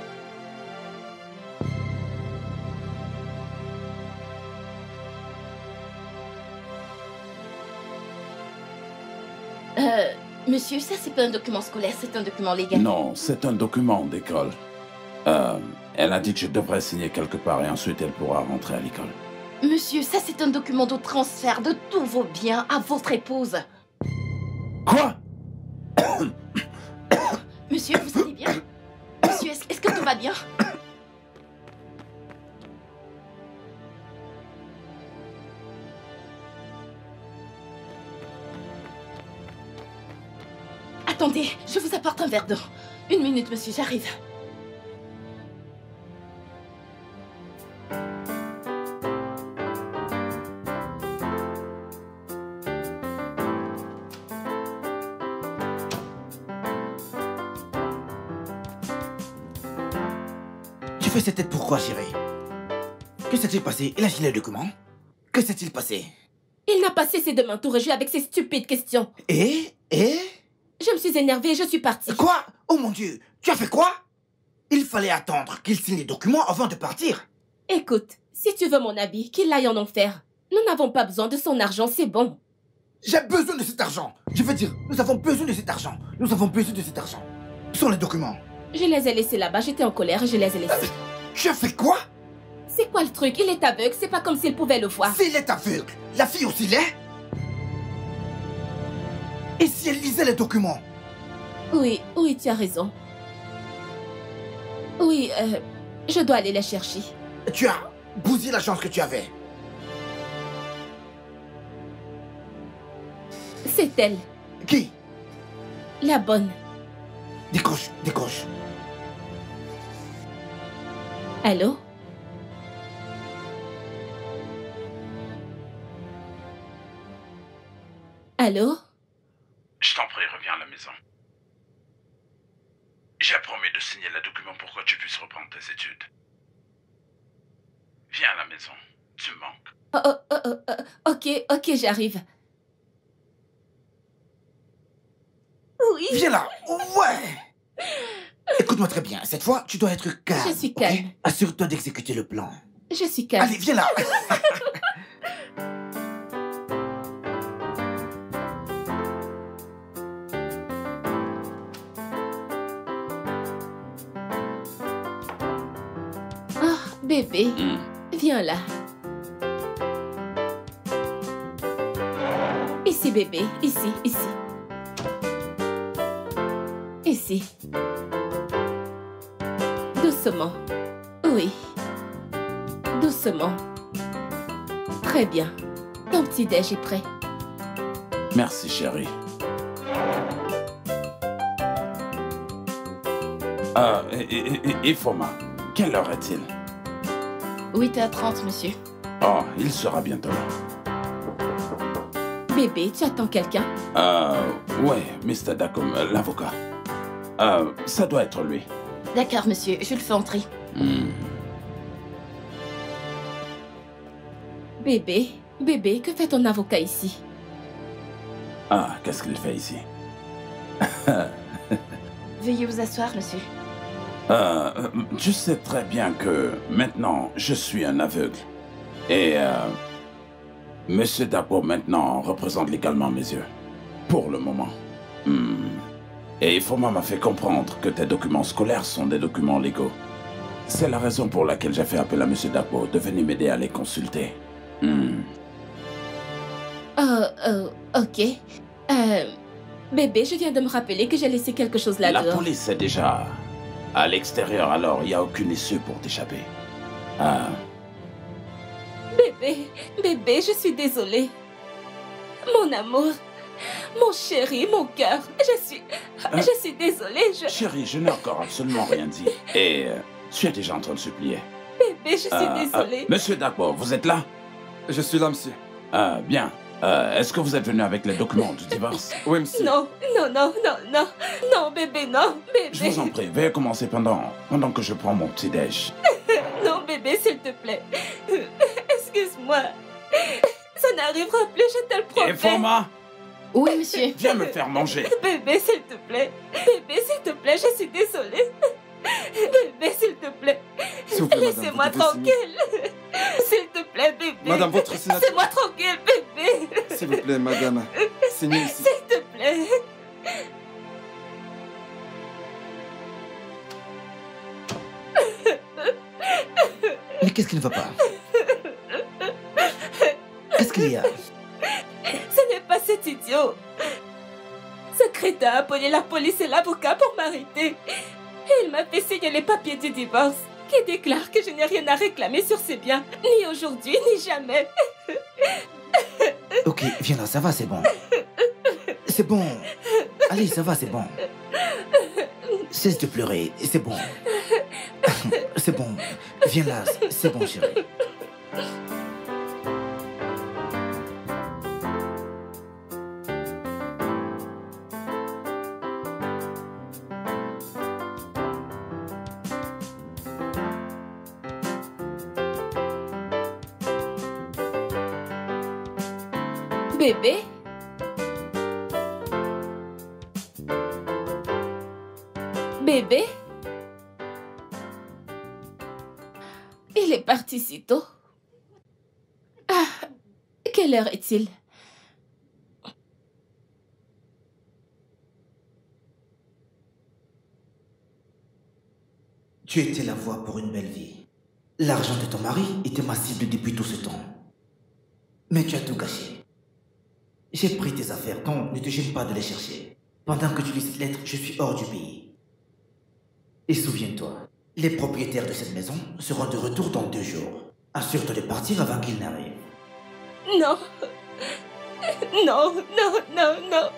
Monsieur, ça c'est pas un document scolaire, c'est un document légal. Non, c'est un document d'école. Elle a dit que je devrais signer quelque part et ensuite elle pourra rentrer à l'école. Monsieur, ça c'est un document de transfert de tous vos biens à votre épouse. Quoi? Monsieur, vous allez bien? Monsieur, est-ce que tout va bien? Attendez, je vous apporte un verre d'eau. 1 minute, monsieur, j'arrive. fais cette tête pourquoi, chérie? Que s'est-il passé? Il a filé le document? Que s'est-il passé? Il n'a pas cessé de m'entourer avec ses stupides questions. Et Je me suis énervée et je suis partie. Quoi? Oh mon Dieu, tu as fait quoi? Il fallait attendre qu'il signe les documents avant de partir. Écoute, si tu veux mon habit, qu'il aille en enfer. Nous n'avons pas besoin de son argent, c'est bon. J'ai besoin de cet argent. Je veux dire, nous avons besoin de cet argent. Nous avons besoin de cet argent. Où sont les documents? Je les ai laissés là-bas, j'étais en colère et je les ai laissés. Tu as fait quoi? C'est quoi le truc? Il est aveugle, c'est pas comme s'il pouvait le voir. S'il est aveugle, la fille aussi l'est? Et si elle lisait les documents? Oui, tu as raison. Oui, je dois aller les chercher. Tu as bousillé la chance que tu avais. C'est elle. Qui? La bonne. Décroche, décroche. Allô? Allô? Je t'en prie, reviens à la maison. J'ai promis de signer le document pour que tu puisses reprendre tes études. Viens à la maison, tu me manques. Ok, j'arrive. Oui. Viens là. Ouais. Écoute-moi très bien. Cette fois, tu dois être calme. Je suis calme. Okay? Assure-toi d'exécuter le plan. Je suis calme. Allez, viens là. Oh, bébé. Viens là. Ici, bébé. Ici. Ici. Doucement. Oui. Doucement. Très bien. Ton petit-déj est prêt. Merci, chérie. Et Foma, quelle heure est-il? 8h30, monsieur. Oh, il sera bientôt là. Bébé, tu attends quelqu'un? Ouais, Mr. Dakum, l'avocat. Ça doit être lui. D'accord, monsieur, je le fais entrer. Bébé, que fait ton avocat ici? Ah, qu'est-ce qu'il fait ici? Veuillez vous asseoir, monsieur. Tu sais très bien que maintenant, je suis un aveugle. Et Monsieur Dapo maintenant représente légalement mes yeux. Pour le moment. Et Foma m'a fait comprendre que tes documents scolaires sont des documents légaux. C'est la raison pour laquelle j'ai fait appel à Monsieur Dapo de venir m'aider à les consulter. Ok. Bébé, je viens de me rappeler que j'ai laissé quelque chose là-dedans. La police est déjà à l'extérieur, alors il n'y a aucune issue pour t'échapper. Bébé, je suis désolée. Mon amour, mon chéri, mon cœur, je suis désolée, Chérie, je n'ai encore absolument rien dit. Et tu es déjà en train de supplier. Bébé, je suis désolée. Monsieur Dapo, vous êtes là? Je suis là, monsieur. Bien. Est-ce que vous êtes venu avec les documents du divorce? Oui, monsieur. Non, bébé, non, bébé. Je vous en prie, veuillez commencer pendant que je prends mon petit-déj. Non, bébé, s'il te plaît. Excuse-moi. Ça n'arrivera plus, je te le promets. Et Foma? Oui, monsieur. Viens me faire manger. Bébé, s'il te plaît. Bébé, s'il te plaît, je suis désolée. Bébé, s'il te plaît. Laissez-moi tranquille. S'il te plaît, bébé. Madame, votre signature. Laissez-moi tranquille, bébé. S'il vous plaît, madame. Signez ici. S'il te plaît. Mais qu'est-ce qui ne va pas? Qu'est-ce qu'il y a? Ce n'est pas cet idiot. Ce crétin a appelé la police et l'avocat pour m'arrêter. Et il m'a fait signer les papiers du divorce qui déclarent que je n'ai rien à réclamer sur ses biens, ni aujourd'hui, ni jamais. Ok, viens là, ça va, c'est bon. C'est bon. Allez, ça va, c'est bon. Cesse de pleurer, c'est bon. C'est bon. Viens là, c'est bon, chérie. Bébé? Bébé? Il est parti si tôt. Ah, quelle heure est-il? Tu étais la voie pour une belle vie. L'argent de ton mari était ma cible depuis tout ce temps. Mais tu as tout gâché. J'ai pris tes affaires, donc ne te gêne pas de les chercher. Pendant que tu lis cette lettre, je suis hors du pays. Et souviens-toi, les propriétaires de cette maison seront de retour dans 2 jours. Assure-toi de partir avant qu'ils n'arrivent. Non. Non, non, non, non.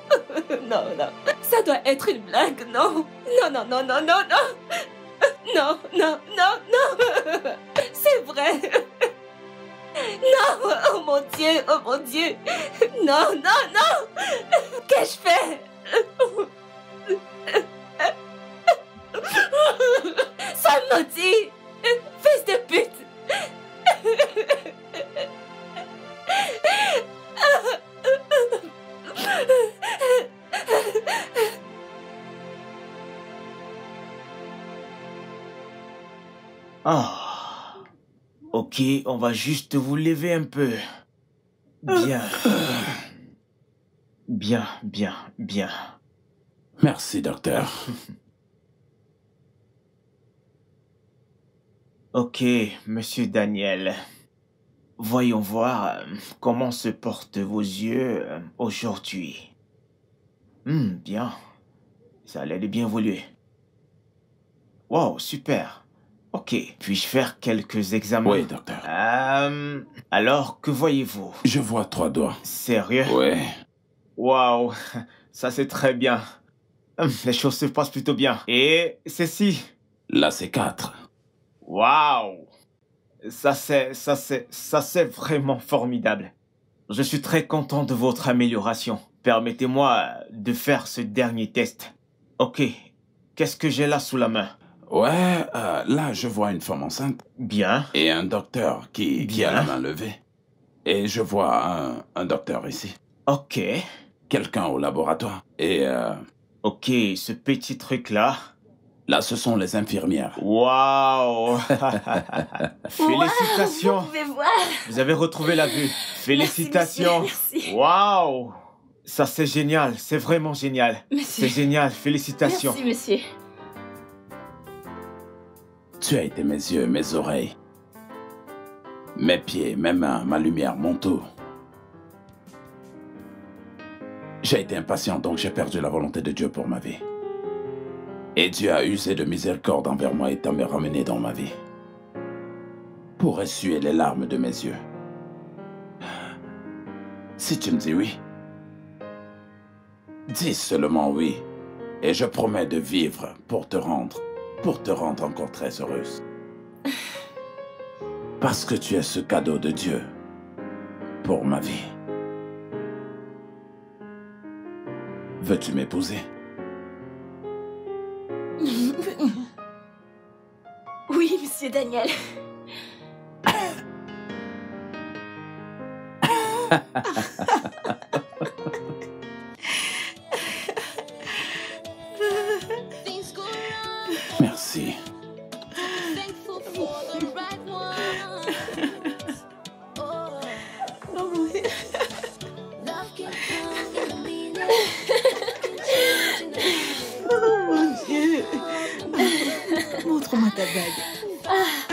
Non, non. Ça doit être une blague, non. Non, non, non, non, non, non. Non, non, non, non. C'est vrai. Non, oh mon Dieu, oh mon Dieu. Non, non, non. Qu'ai-je fait? Sale maudit. Fils de pute. Ah, ok, on va juste vous lever un peu. Bien. Bien, bien, bien. Merci, docteur. Ok, monsieur Daniel. Voyons voir comment se portent vos yeux aujourd'hui. Bien. Ça a l'air de bien évoluer. Wow, super. Ok, puis-je faire quelques examens? Oui, docteur. Alors, que voyez-vous? Je vois 3 doigts. Sérieux? Ouais. Waouh, ça c'est très bien. Les choses se passent plutôt bien. Et ceci? Là, c'est 4. Waouh! Ça c'est vraiment formidable. Je suis très content de votre amélioration. Permettez-moi de faire ce dernier test. Ok, qu'est-ce que j'ai là sous la main? Ouais, là, je vois une femme enceinte. Bien. Et un docteur qui a la main levée. Et je vois un docteur ici. Ok. Quelqu'un au laboratoire. Et ok, ce petit truc-là. Là, ce sont les infirmières. Waouh. Félicitations. Vous pouvez voir. Vous avez retrouvé la vue. Félicitations. Merci. Waouh. Ça, c'est génial. C'est vraiment génial. C'est génial. Félicitations. Merci, monsieur. Tu as été mes yeux, mes oreilles, mes pieds, mes mains, ma lumière, mon tout. J'ai été impatient, donc j'ai perdu la volonté de Dieu pour ma vie. Et Dieu a usé de miséricorde envers moi et t'a me ramené dans ma vie. Pour essuyer les larmes de mes yeux. Si tu me dis oui, dis seulement oui. Et je promets de vivre pour te rendre encore très heureuse. Parce que tu es ce cadeau de Dieu pour ma vie. Veux-tu m'épouser? Oui, monsieur Daniel. Merci. Oh mon Dieu. Montre-moi ta bague.